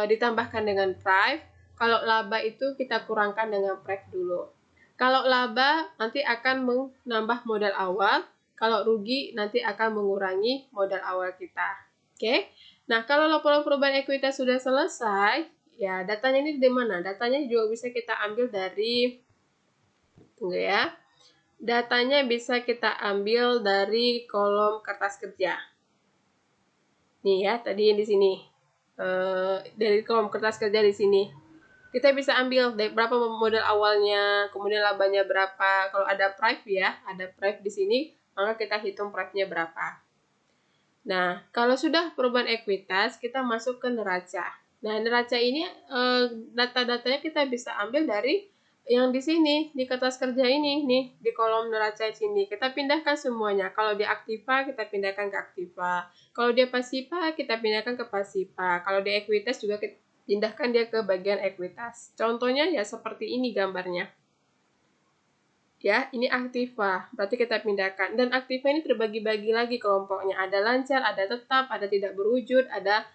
ditambahkan dengan price, kalau laba itu kita kurangkan dengan price dulu. Kalau laba nanti akan menambah modal awal, kalau rugi nanti akan mengurangi modal awal kita. Oke. Nah, kalau laporan perubahan ekuitas sudah selesai, ya datanya ini di mana? Datanya juga bisa kita ambil dari, tunggu ya. Datanya bisa kita ambil dari kolom kertas kerja. Nih ya, tadi di sini. Dari kolom kertas kerja di sini. Kita bisa ambil berapa modal awalnya, kemudian labanya berapa. Kalau ada price ya, ada price di sini, maka kita hitung price-nya berapa. Nah, kalau sudah perubahan ekuitas, kita masuk ke neraca. Nah, neraca ini data-datanya kita bisa ambil dari yang di sini, di kertas kerja ini, nih, di kolom neraca sini. Kita pindahkan semuanya. Kalau di aktiva, kita pindahkan ke aktiva. Kalau dia pasiva, kita pindahkan ke pasiva. Kalau di ekuitas juga kita pindahkan dia ke bagian ekuitas. Contohnya ya seperti ini gambarnya. Ya, ini aktiva, berarti kita pindahkan. Dan aktiva ini terbagi-bagi lagi kelompoknya. Ada lancar, ada tetap, ada tidak berwujud, ada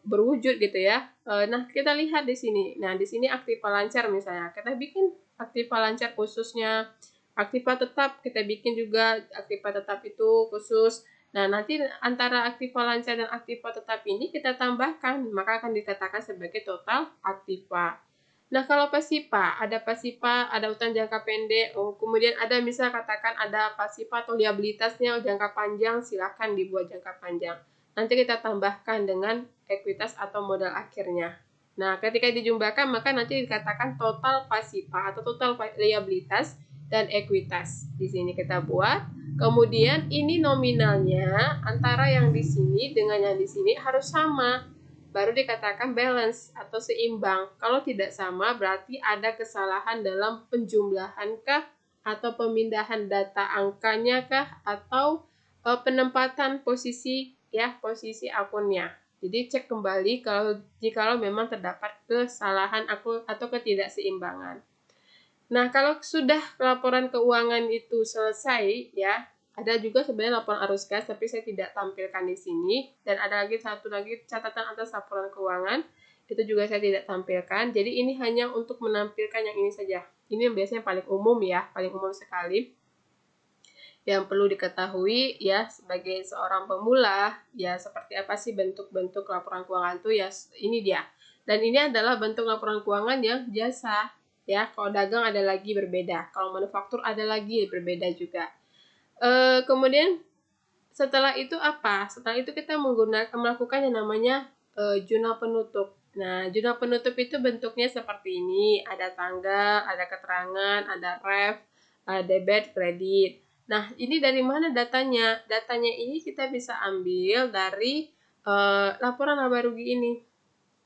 berwujud gitu ya. Nah, kita lihat di sini. Nah, di sini aktiva lancar misalnya. Kita bikin aktiva lancar khususnya. Aktiva tetap, kita bikin juga aktiva tetap itu khusus. Nah, nanti antara aktiva lancar dan aktiva tetap ini kita tambahkan, maka akan dikatakan sebagai total aktiva. Nah, kalau pasiva, ada utang jangka pendek, kemudian ada misal katakan ada pasiva atau liabilitasnya jangka panjang, silakan dibuat jangka panjang. Nanti kita tambahkan dengan ekuitas atau modal akhirnya. Nah, ketika dijumlahkan maka nanti dikatakan total pasiva atau total liabilitas dan ekuitas. Di sini kita buat. Kemudian ini nominalnya antara yang di sini dengan yang di sini harus sama. Baru dikatakan balance atau seimbang. Kalau tidak sama berarti ada kesalahan dalam penjumlahan kah atau pemindahan data angkanya kah atau penempatan posisi ya posisi akunnya. Jadi cek kembali jikalau memang terdapat kesalahan atau ketidakseimbangan. Nah, kalau sudah laporan keuangan itu selesai ya, ada juga sebenarnya laporan arus kas, tapi saya tidak tampilkan di sini. Dan ada lagi satu lagi catatan atas laporan keuangan, itu juga saya tidak tampilkan. Jadi ini hanya untuk menampilkan yang ini saja. Ini yang biasanya paling umum ya, paling umum sekali. Yang perlu diketahui ya sebagai seorang pemula, ya seperti apa sih bentuk-bentuk laporan keuangan itu ya ini dia. Dan ini adalah bentuk laporan keuangan yang jasa. Ya, kalau dagang ada lagi berbeda, kalau manufaktur ada lagi berbeda juga. Kemudian setelah itu apa? Setelah itu kita melakukan yang namanya jurnal penutup. Nah, jurnal penutup itu bentuknya seperti ini. Ada tanggal, ada keterangan, ada ref, debit, kredit. Nah, ini dari mana datanya? Datanya ini kita bisa ambil dari laporan laba rugi ini.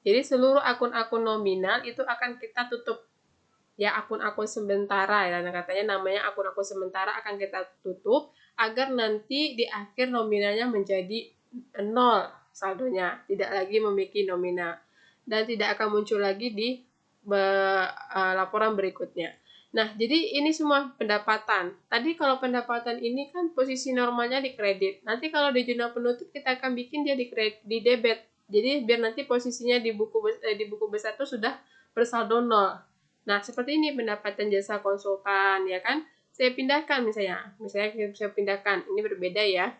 Jadi seluruh akun-akun nominal itu akan kita tutup. Ya, akun-akun sementara ya, katanya namanya akun-akun sementara akan kita tutup agar nanti di akhir nominalnya menjadi 0 saldonya, tidak lagi memiliki nominal dan tidak akan muncul lagi di laporan berikutnya. Nah, jadi ini semua pendapatan. Tadi kalau pendapatan ini kan posisi normalnya di kredit. Nanti kalau di jurnal penutup kita akan bikin dia di debit. Jadi biar nanti posisinya di buku besar itu sudah bersaldo 0. Nah, seperti ini pendapatan jasa konsultan, ya kan? Saya pindahkan misalnya saya pindahkan, ini berbeda ya.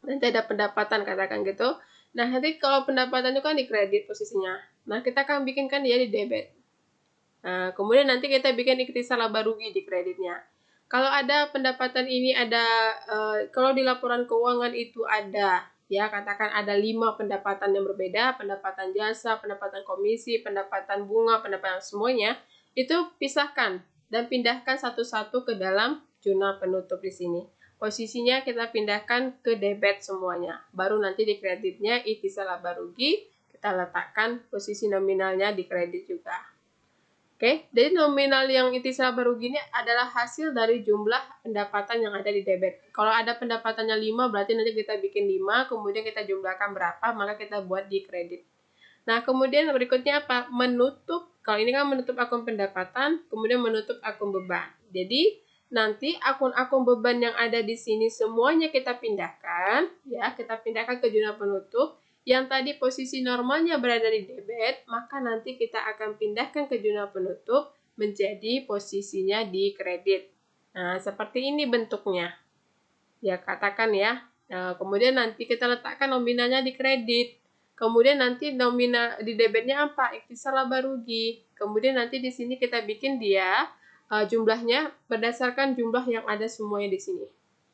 Nanti ada pendapatan, katakan gitu. Nah, nanti kalau pendapatan itu kan di kredit posisinya. Nah, kita akan bikinkan dia di debit. Nah, kemudian nanti kita bikin ikhtisar laba rugi di kreditnya. Kalau ada pendapatan ini ada, kalau di laporan keuangan itu ada, ya katakan ada 5 pendapatan yang berbeda, pendapatan jasa, pendapatan komisi, pendapatan bunga, pendapatan semuanya, itu pisahkan dan pindahkan satu-satu ke dalam jurnal penutup di sini. Posisinya kita pindahkan ke debit semuanya. Baru nanti di kreditnya ikhtisar laba rugi, kita letakkan posisi nominalnya di kredit juga. Oke, jadi nominal yang ikhtisar laba rugi ini adalah hasil dari jumlah pendapatan yang ada di debit. Kalau ada pendapatannya 5, berarti nanti kita bikin 5, kemudian kita jumlahkan berapa, maka kita buat di kredit. Nah, kemudian berikutnya apa? Menutup, kalau ini kan menutup akun pendapatan, kemudian menutup akun beban. Jadi, nanti akun-akun beban yang ada di sini semuanya kita pindahkan, ya, kita pindahkan ke jurnal penutup. Yang tadi posisi normalnya berada di debit, maka nanti kita akan pindahkan ke jurnal penutup menjadi posisinya di kredit. Nah, seperti ini bentuknya. Ya, katakan ya. Nah, kemudian nanti kita letakkan nominalnya di kredit. Kemudian nanti nominal di debitnya apa? Ikhtisar laba rugi. Kemudian nanti di sini kita bikin dia jumlahnya berdasarkan jumlah yang ada semuanya di sini.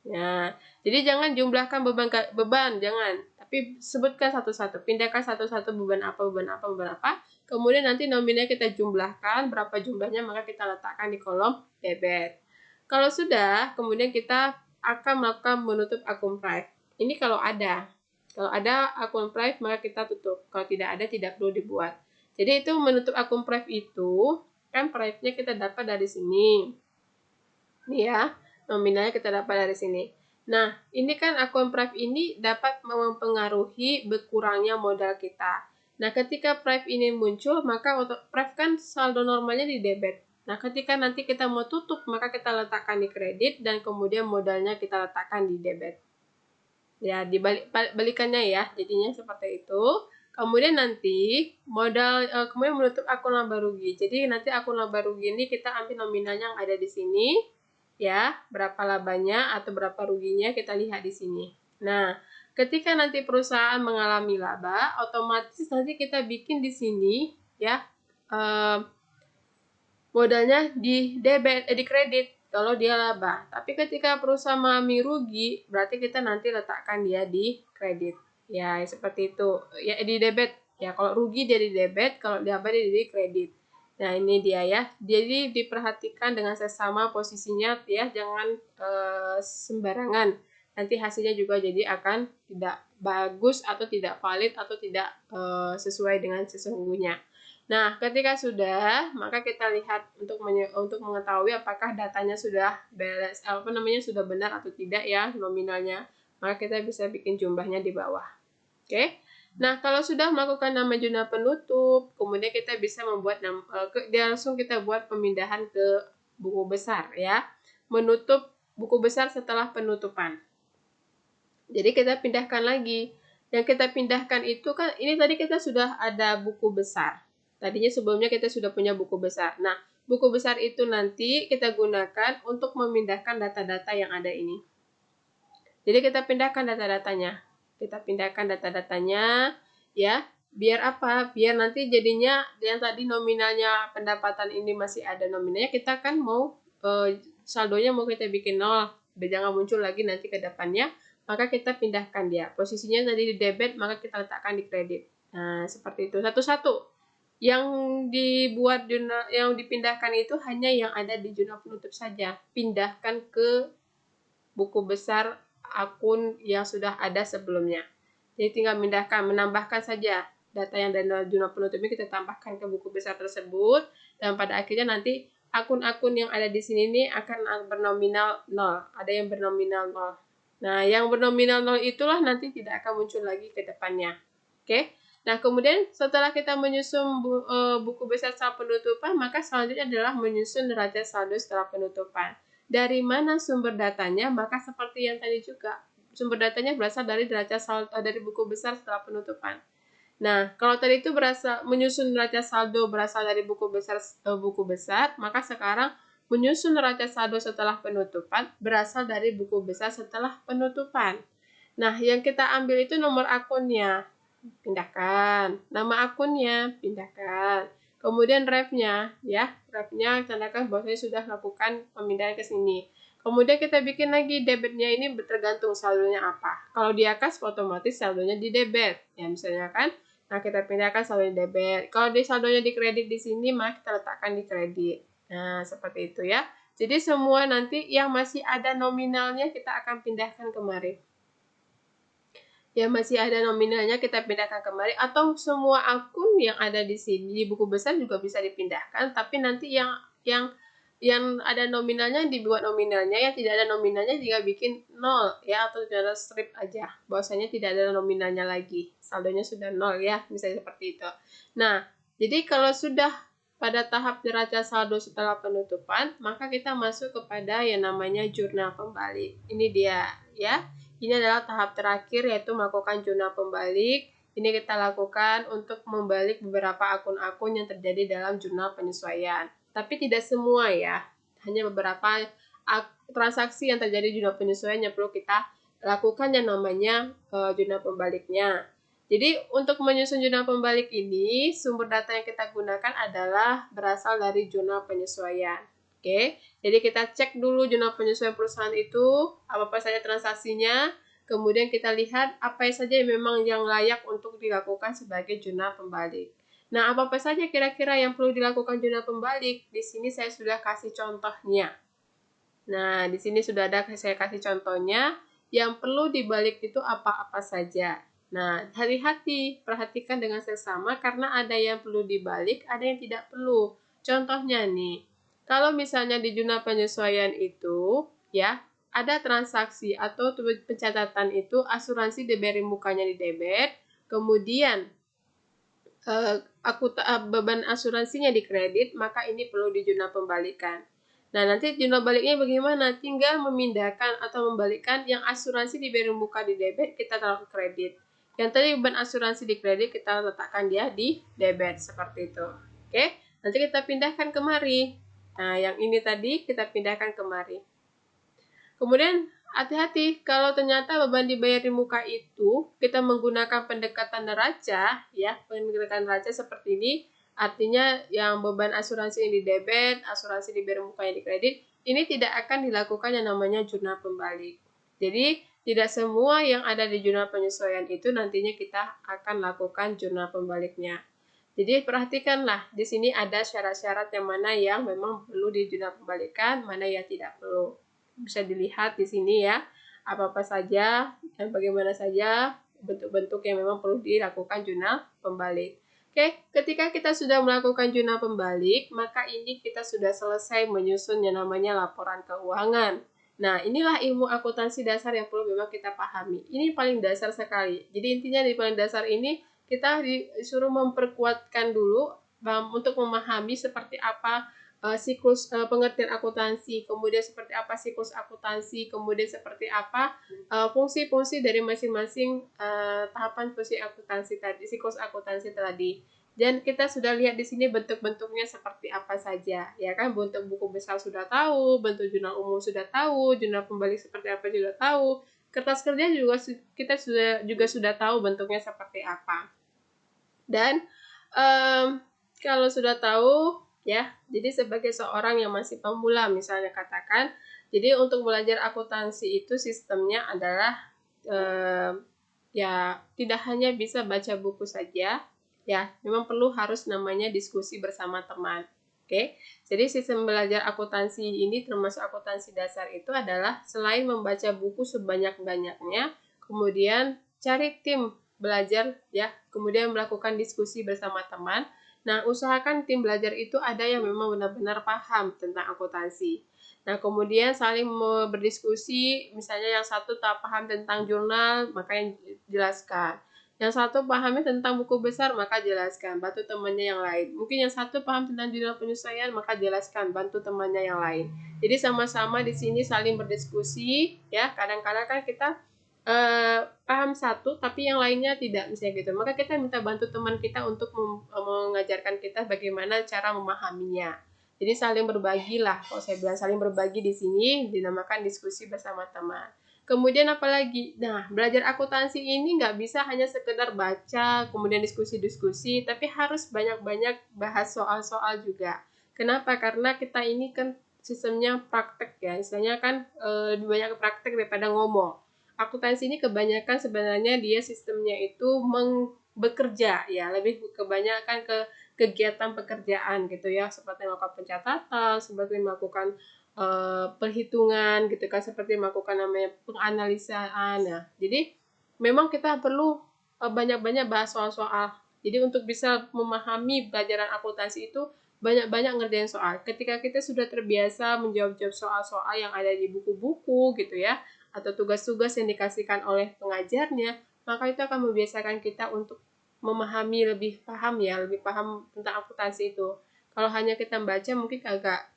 Nah, jadi jangan jumlahkan beban, jangan. Tapi sebutkan satu-satu, pindahkan satu-satu beban apa, beban apa, beban apa. Kemudian nanti nominalnya kita jumlahkan, berapa jumlahnya, maka kita letakkan di kolom debit. Kalau sudah, kemudian kita akan melakukan menutup akun Prive. Ini kalau ada. Kalau ada akun Prive, maka kita tutup. Kalau tidak ada, tidak perlu dibuat. Jadi itu menutup akun Prive itu, kan Prive-nya kita dapat dari sini. Ini ya, nominalnya kita dapat dari sini. Nah, ini kan akun Prive ini dapat mempengaruhi berkurangnya modal kita. Nah, ketika Prive ini muncul, maka Prive kan saldo normalnya di debit. Nah, ketika nanti kita mau tutup, maka kita letakkan di kredit dan kemudian modalnya kita letakkan di debit. Ya, dibalikannya ya, jadinya seperti itu. Kemudian nanti kemudian menutup akun laba rugi. Jadi nanti akun laba rugi ini kita ambil nominalnya yang ada di sini. Ya, berapa labanya atau berapa ruginya kita lihat di sini. Nah, ketika nanti perusahaan mengalami laba, otomatis nanti kita bikin di sini ya modalnya di kredit kalau dia laba. Tapi ketika perusahaan mengalami rugi, berarti kita nanti letakkan dia di kredit. Ya, seperti itu. Ya, di debit. Ya, kalau rugi dia di debit, kalau laba dia di kredit. Nah, ini dia ya. Jadi diperhatikan dengan sesama posisinya ya, jangan sembarangan. Nanti hasilnya juga jadi akan tidak bagus atau tidak valid atau tidak sesuai dengan sesungguhnya. Nah, ketika sudah, maka kita lihat untuk mengetahui apakah datanya sudah sudah benar atau tidak ya nominalnya. Maka kita bisa bikin jumlahnya di bawah. Oke. Nah, kalau sudah melakukan nama jurnal penutup, kemudian kita bisa membuat langsung kita buat pemindahan ke buku besar ya. Menutup buku besar setelah penutupan. Jadi kita pindahkan lagi. Yang kita pindahkan itu kan ini tadi kita sudah ada buku besar. Tadinya sebelumnya kita sudah punya buku besar. Nah, buku besar itu nanti kita gunakan untuk memindahkan data-data yang ada ini. Jadi kita pindahkan data-datanya. Kita pindahkan data-datanya ya, biar apa? Biar nanti jadinya yang tadi nominalnya pendapatan ini masih ada nominalnya, kita kan mau saldonya mau kita bikin 0, biar jangan muncul lagi nanti ke depannya, maka kita pindahkan dia. Posisinya tadi di debit, maka kita letakkan di kredit. Nah, seperti itu. Satu-satu. Yang yang dipindahkan itu hanya yang ada di jurnal penutup saja. Pindahkan ke buku besar akun yang sudah ada sebelumnya. Jadi tinggal menambahkan saja data yang dari jurnal penutup ini kita tambahkan ke buku besar tersebut, dan pada akhirnya nanti akun-akun yang ada di sini ini akan bernominal 0. Ada yang bernominal 0. Nah, yang bernominal 0 itulah nanti tidak akan muncul lagi ke depannya. Oke? Nah, kemudian setelah kita menyusun buku besar setelah penutupan, maka selanjutnya adalah menyusun neraca saldo setelah penutupan. Dari mana sumber datanya? Maka seperti yang tadi juga, sumber datanya berasal dari neraca saldo dari buku besar setelah penutupan. Nah, kalau tadi itu menyusun neraca saldo berasal dari buku besar, maka sekarang menyusun neraca saldo setelah penutupan berasal dari buku besar setelah penutupan. Nah, yang kita ambil itu nomor akunnya. pindahkan. Nama akunnya, pindahkan. Kemudian ref-nya, ya, ref-nya tandahkan bahwasanya sudah lakukan pemindahan ke sini. Kemudian kita bikin lagi debitnya ini tergantung saldonya apa. Kalau di akas otomatis saldonya di debit, ya misalnya kan. Nah, kita pindahkan saldo di debit. Kalau di saldonya di kredit di sini, maka kita letakkan di kredit. Nah, seperti itu ya. Jadi semua nanti yang masih ada nominalnya kita akan pindahkan kemari. Yang masih ada nominalnya kita pindahkan kemari, atau semua akun yang ada di sini di buku besar juga bisa dipindahkan, tapi nanti yang ada nominalnya dibuat nominalnya, yang tidak ada nominalnya juga bikin 0 ya, atau ada strip aja bahwasanya tidak ada nominalnya lagi, saldonya sudah 0 ya, misalnya seperti itu. Nah, jadi kalau sudah pada tahap neraca saldo setelah penutupan, maka kita masuk kepada yang namanya jurnal pembalik. Ini dia ya. Ini adalah tahap terakhir, yaitu melakukan jurnal pembalik. Ini kita lakukan untuk membalik beberapa akun-akun yang terjadi dalam jurnal penyesuaian. Tapi tidak semua ya, hanya beberapa transaksi yang terjadi di jurnal penyesuaian yang perlu kita lakukan yang namanya jurnal pembaliknya. Jadi untuk menyusun jurnal pembalik ini, sumber data yang kita gunakan adalah berasal dari jurnal penyesuaian. Oke, jadi kita cek dulu jurnal penyesuaian perusahaan itu, apa saja transaksinya, kemudian kita lihat apa saja yang memang yang layak untuk dilakukan sebagai jurnal pembalik. Nah, apa saja kira-kira yang perlu dilakukan jurnal pembalik? Di sini saya sudah kasih contohnya. Nah, di sini sudah ada saya kasih contohnya. Yang perlu dibalik itu apa-apa saja. Nah, hati-hati, perhatikan dengan seksama karena ada yang perlu dibalik, ada yang tidak perlu. Contohnya nih, kalau misalnya di jurnal penyesuaian itu, ya, ada transaksi atau pencatatan itu asuransi diberi mukanya di debit, kemudian beban asuransinya di kredit, maka ini perlu di jurnal pembalikan. Nah, nanti jurnal baliknya bagaimana? Tinggal memindahkan atau membalikkan yang asuransi diberi muka di debit, kita taruh ke kredit. Yang tadi beban asuransi di kredit, kita letakkan dia di debit, seperti itu. Oke, nanti kita pindahkan kemari. Nah, yang ini tadi kita pindahkan kemari. Kemudian, hati-hati kalau ternyata beban dibayar di muka itu, kita menggunakan pendekatan neraca, ya, pendekatan neraca seperti ini, artinya yang beban asuransi yang di debit, asuransi diberi muka yang di kredit, ini tidak akan dilakukan yang namanya jurnal pembalik. Jadi, tidak semua yang ada di jurnal penyesuaian itu nantinya kita akan lakukan jurnal pembaliknya. Jadi perhatikanlah, di sini ada syarat-syarat yang mana yang memang perlu di jurnal pembalikan, mana yang tidak perlu. Bisa dilihat di sini ya, apa-apa saja dan bagaimana saja bentuk-bentuk yang memang perlu dilakukan jurnal pembalik. Oke, ketika kita sudah melakukan jurnal pembalik, maka ini kita sudah selesai menyusun yang namanya laporan keuangan. Nah, inilah ilmu akuntansi dasar yang perlu memang kita pahami. Ini paling dasar sekali. Jadi intinya di paling dasar ini kita disuruh memperkuatkan dulu untuk memahami seperti apa siklus pengertian akuntansi, kemudian seperti apa siklus akuntansi, kemudian seperti apa fungsi-fungsi dari masing-masing tahapan fungsi akuntansi tadi, siklus akuntansi tadi. Dan kita sudah lihat di sini bentuk-bentuknya seperti apa saja, ya kan? Bentuk buku besar sudah tahu, bentuk jurnal umum sudah tahu, jurnal pembalik seperti apa sudah tahu, kertas kerja juga kita sudah tahu bentuknya seperti apa. Dan kalau sudah tahu, ya, jadi sebagai seorang yang masih pemula misalnya katakan, jadi untuk belajar akuntansi itu sistemnya adalah ya tidak hanya bisa baca buku saja, ya, memang perlu harus namanya diskusi bersama teman. Oke, jadi sistem belajar akuntansi ini termasuk akuntansi dasar itu adalah selain membaca buku sebanyak-banyaknya, kemudian cari tim belajar ya, kemudian melakukan diskusi bersama teman. Nah, usahakan tim belajar itu ada yang memang benar-benar paham tentang akuntansi. Nah, kemudian saling berdiskusi, misalnya yang satu tak paham tentang jurnal, maka yang jelaskan. Yang satu pahamnya tentang buku besar, maka jelaskan, bantu temannya yang lain. Mungkin yang satu paham tentang jurnal penyesuaian, maka jelaskan, bantu temannya yang lain. Jadi sama-sama di sini saling berdiskusi, ya. Kadang-kadang kan kita paham satu, tapi yang lainnya tidak, misalnya gitu. Maka kita minta bantu teman kita untuk mengajarkan kita bagaimana cara memahaminya. Jadi saling berbagi lah, kalau saya bilang saling berbagi di sini dinamakan diskusi bersama teman. Kemudian apalagi? Nah, belajar akuntansi ini nggak bisa hanya sekedar baca, kemudian diskusi-diskusi, tapi harus banyak-banyak bahas soal-soal juga. Kenapa? Karena kita ini kan sistemnya praktek ya, istilahnya kan lebih banyak praktek daripada ngomong. Akuntansi ini kebanyakan sebenarnya dia sistemnya itu bekerja ya, lebih kebanyakan ke kegiatan pekerjaan gitu ya, seperti melakukan pencatatan, seperti melakukan perhitungan gitu kan, seperti melakukan namanya penganalisaan. Nah, jadi memang kita perlu banyak-banyak bahas soal-soal. Jadi untuk bisa memahami pelajaran akuntansi itu banyak-banyak ngerjain soal. Ketika kita sudah terbiasa menjawab-jawab soal-soal yang ada di buku-buku gitu ya, atau tugas-tugas yang dikasihkan oleh pengajarnya, maka itu akan membiasakan kita untuk memahami lebih paham ya, lebih paham tentang akuntansi itu. Kalau hanya kita membaca mungkin agak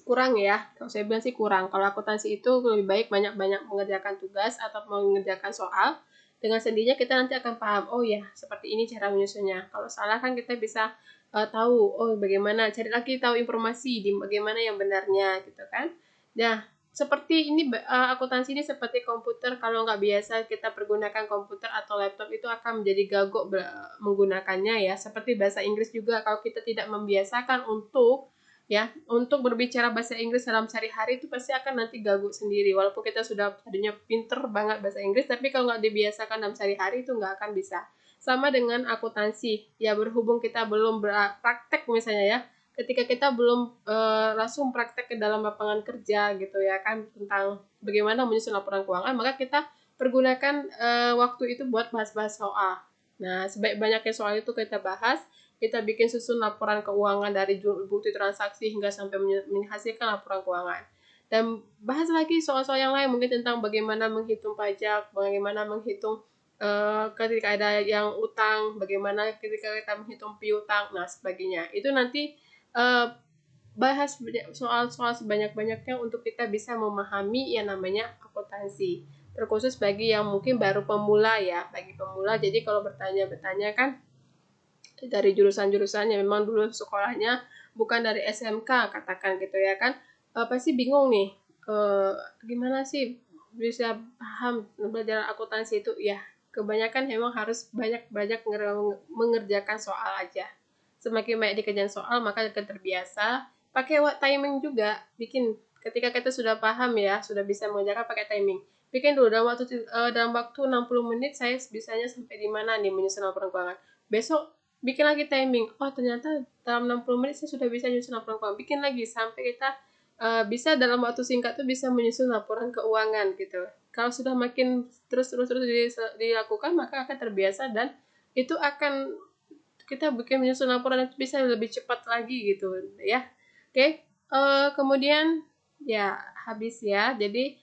kurang ya, kalau saya bilang sih kurang. Kalau akuntansi itu lebih baik banyak-banyak mengerjakan tugas atau mengerjakan soal, dengan sendirinya kita nanti akan paham, oh ya seperti ini cara menyusunnya. Kalau salah kan kita bisa tahu, oh bagaimana, cari lagi tahu informasi di bagaimana yang benarnya gitu kan. Nah, seperti ini akuntansi ini seperti komputer, kalau nggak biasa kita pergunakan komputer atau laptop itu akan menjadi gagok menggunakannya ya. Seperti bahasa Inggris juga, kalau kita tidak membiasakan untuk berbicara bahasa Inggris dalam sehari-hari itu pasti akan nanti gabut sendiri. Walaupun kita sudah tadinya pinter banget bahasa Inggris, tapi kalau nggak dibiasakan dalam sehari-hari itu nggak akan bisa. Sama dengan akuntansi, ya berhubung kita belum praktek misalnya ya, ketika kita belum langsung praktek ke dalam lapangan kerja gitu ya kan, tentang bagaimana menyusun laporan keuangan, maka kita pergunakan waktu itu buat bahas-bahas soal. Nah, sebaik-banyaknya soal itu kita bahas, kita bikin susun laporan keuangan dari bukti transaksi hingga sampai menghasilkan laporan keuangan. Dan bahas lagi soal-soal yang lain, mungkin tentang bagaimana menghitung pajak, bagaimana menghitung ketika ada yang utang, bagaimana ketika kita menghitung piutang, nah sebagainya. Itu nanti uh, bahas soal-soal sebanyak-banyaknya untuk kita bisa memahami yang namanya akuntansi. Terkhusus bagi yang mungkin baru pemula ya, bagi pemula. Jadi kalau bertanya-bertanya kan dari jurusan-jurusannya memang dulu sekolahnya bukan dari SMK katakan gitu ya kan, pasti bingung nih gimana sih bisa paham belajar akuntansi itu ya, kebanyakan memang harus banyak-banyak mengerjakan soal aja. Semakin banyak dikerjain soal maka akan terbiasa. Pakai timing juga, bikin ketika kita sudah paham ya, sudah bisa mengerjakan pakai timing. Bikin dulu dalam waktu 60 menit saya bisanya sampai di mana nih menyusun laporan keuangan. Besok bikin lagi timing, oh ternyata dalam 60 menit saya sudah bisa menyusun laporan keuangan, bikin lagi sampai kita bisa dalam waktu singkat tuh bisa menyusun laporan keuangan gitu. Kalau sudah makin terus dilakukan maka akan terbiasa dan itu akan kita bikin menyusun laporan itu bisa lebih cepat lagi gitu ya. Oke, kemudian ya habis ya. Jadi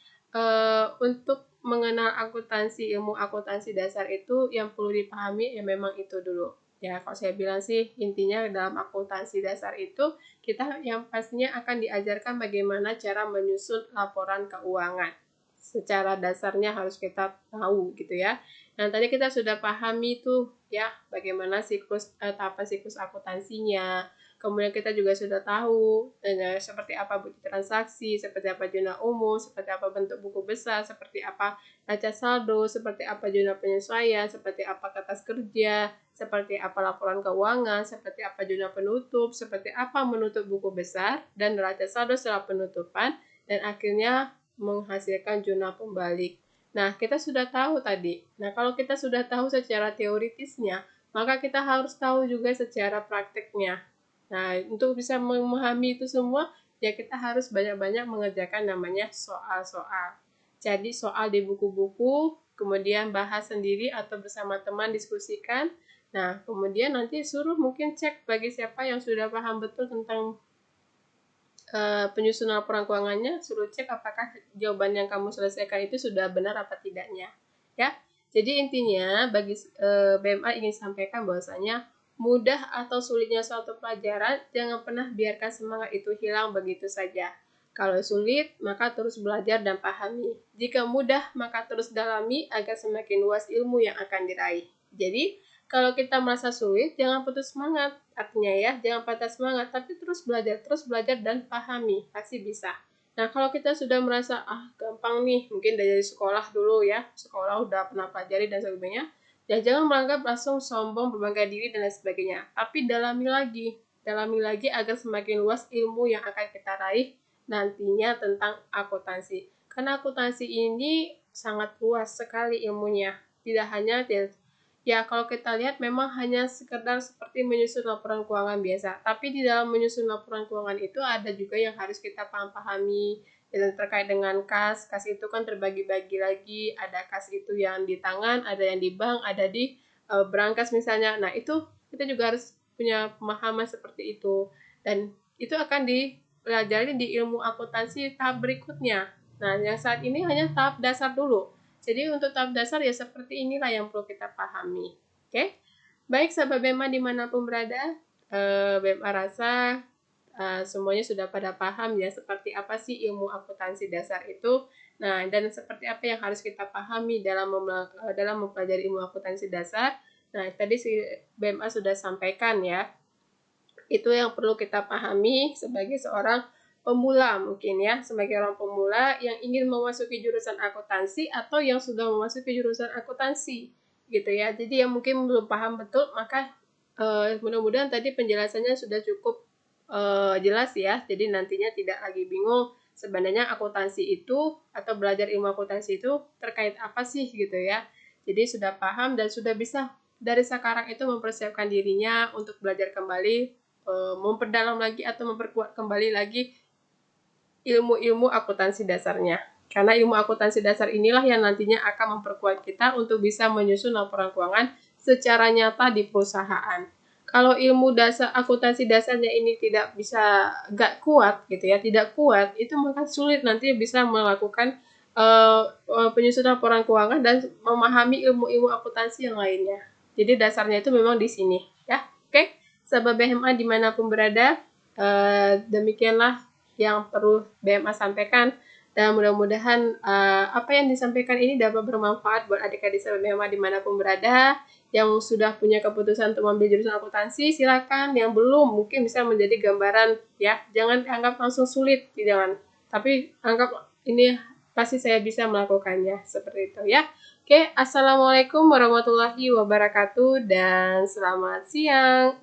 untuk mengenal akuntansi, ilmu akuntansi dasar itu yang perlu dipahami ya memang itu dulu. Ya, kalau saya bilang sih intinya dalam akuntansi dasar itu kita yang pastinya akan diajarkan bagaimana cara menyusun laporan keuangan. Secara dasarnya harus kita tahu gitu ya. Nah, tadi kita sudah pahami tuh ya bagaimana tahapan siklus akuntansinya. Kemudian kita juga sudah tahu seperti apa bukti transaksi, seperti apa zona umum, seperti apa bentuk buku besar, seperti apa neraca saldo, seperti apa zona penyesuaian, seperti apa kertas kerja, seperti apa laporan keuangan, seperti apa zona penutup, seperti apa menutup buku besar, dan neraca saldo setelah penutupan, dan akhirnya menghasilkan zona pembalik. Nah, kita sudah tahu tadi. Nah, kalau kita sudah tahu secara teoritisnya, maka kita harus tahu juga secara prakteknya. Nah, untuk bisa memahami itu semua, ya kita harus banyak-banyak mengerjakan namanya soal-soal. Jadi soal di buku-buku, kemudian bahas sendiri atau bersama teman diskusikan. Nah, kemudian nanti suruh mungkin cek bagi siapa yang sudah paham betul tentang penyusunan laporan keuangannya, suruh cek apakah jawaban yang kamu selesaikan itu sudah benar apa tidaknya. Ya, jadi intinya bagi BMA ingin sampaikan bahwasanya mudah atau sulitnya suatu pelajaran, jangan pernah biarkan semangat itu hilang begitu saja. Kalau sulit, maka terus belajar dan pahami. Jika mudah, maka terus dalami agar semakin luas ilmu yang akan diraih. Jadi, kalau kita merasa sulit, jangan putus semangat. Artinya ya, jangan patah semangat, tapi terus belajar dan pahami. Pasti bisa. Nah, kalau kita sudah merasa, gampang nih, mungkin dari sekolah dulu ya, sekolah udah pernah pelajari dan sebagainya, ya jangan menganggap langsung sombong, berbangga diri, dan lain sebagainya. Tapi dalami lagi agar semakin luas ilmu yang akan kita raih nantinya tentang akuntansi. Karena akuntansi ini sangat luas sekali ilmunya. Tidak hanya ya kalau kita lihat memang hanya sekedar seperti menyusun laporan keuangan biasa. Tapi di dalam menyusun laporan keuangan itu ada juga yang harus kita pahami dan terkait dengan kas. Kas itu kan terbagi-bagi lagi. Ada kas itu yang di tangan, ada yang di bank, ada di berangkas misalnya. Nah itu kita juga harus punya pemahaman seperti itu. Dan itu akan dipelajari di ilmu akuntansi tahap berikutnya. Nah yang saat ini hanya tahap dasar dulu. Jadi untuk tahap dasar ya seperti inilah yang perlu kita pahami. Oke, baik sahabat BEMA dimanapun berada, BEMA rasa semuanya sudah pada paham ya seperti apa sih ilmu akuntansi dasar itu. Nah, dan seperti apa yang harus kita pahami dalam mempelajari ilmu akuntansi dasar. Nah, tadi si BEMA sudah sampaikan ya. Itu yang perlu kita pahami sebagai seorang pemula mungkin ya, sebagai orang pemula yang ingin memasuki jurusan akuntansi atau yang sudah memasuki jurusan akuntansi gitu ya. Jadi yang mungkin belum paham betul, maka mudah-mudahan tadi penjelasannya sudah cukup jelas ya. Jadi nantinya tidak lagi bingung sebenarnya akuntansi itu atau belajar ilmu akuntansi itu terkait apa sih gitu ya. Jadi sudah paham dan sudah bisa dari sekarang itu mempersiapkan dirinya untuk belajar kembali, memperdalam lagi atau memperkuat kembali lagi ilmu-ilmu akuntansi dasarnya. Karena ilmu akuntansi dasar inilah yang nantinya akan memperkuat kita untuk bisa menyusun laporan keuangan secara nyata di perusahaan. Kalau ilmu dasar akuntansi dasarnya ini gak kuat gitu ya, tidak kuat, itu maka sulit nanti bisa melakukan penyusunan laporan keuangan dan memahami ilmu-ilmu akuntansi yang lainnya. Jadi dasarnya itu memang di sini ya. Oke, sahabat BMA dimanapun berada, demikianlah yang perlu BMA sampaikan dan mudah-mudahan apa yang disampaikan ini dapat bermanfaat buat adik-adik sahabat BMA dimanapun berada. Yang sudah punya keputusan untuk mengambil jurusan akuntansi silakan, yang belum mungkin bisa menjadi gambaran ya, jangan anggap langsung sulit, jangan, tapi anggap ini pasti saya bisa melakukannya seperti itu ya. Oke, assalamualaikum warahmatullahi wabarakatuh dan selamat siang.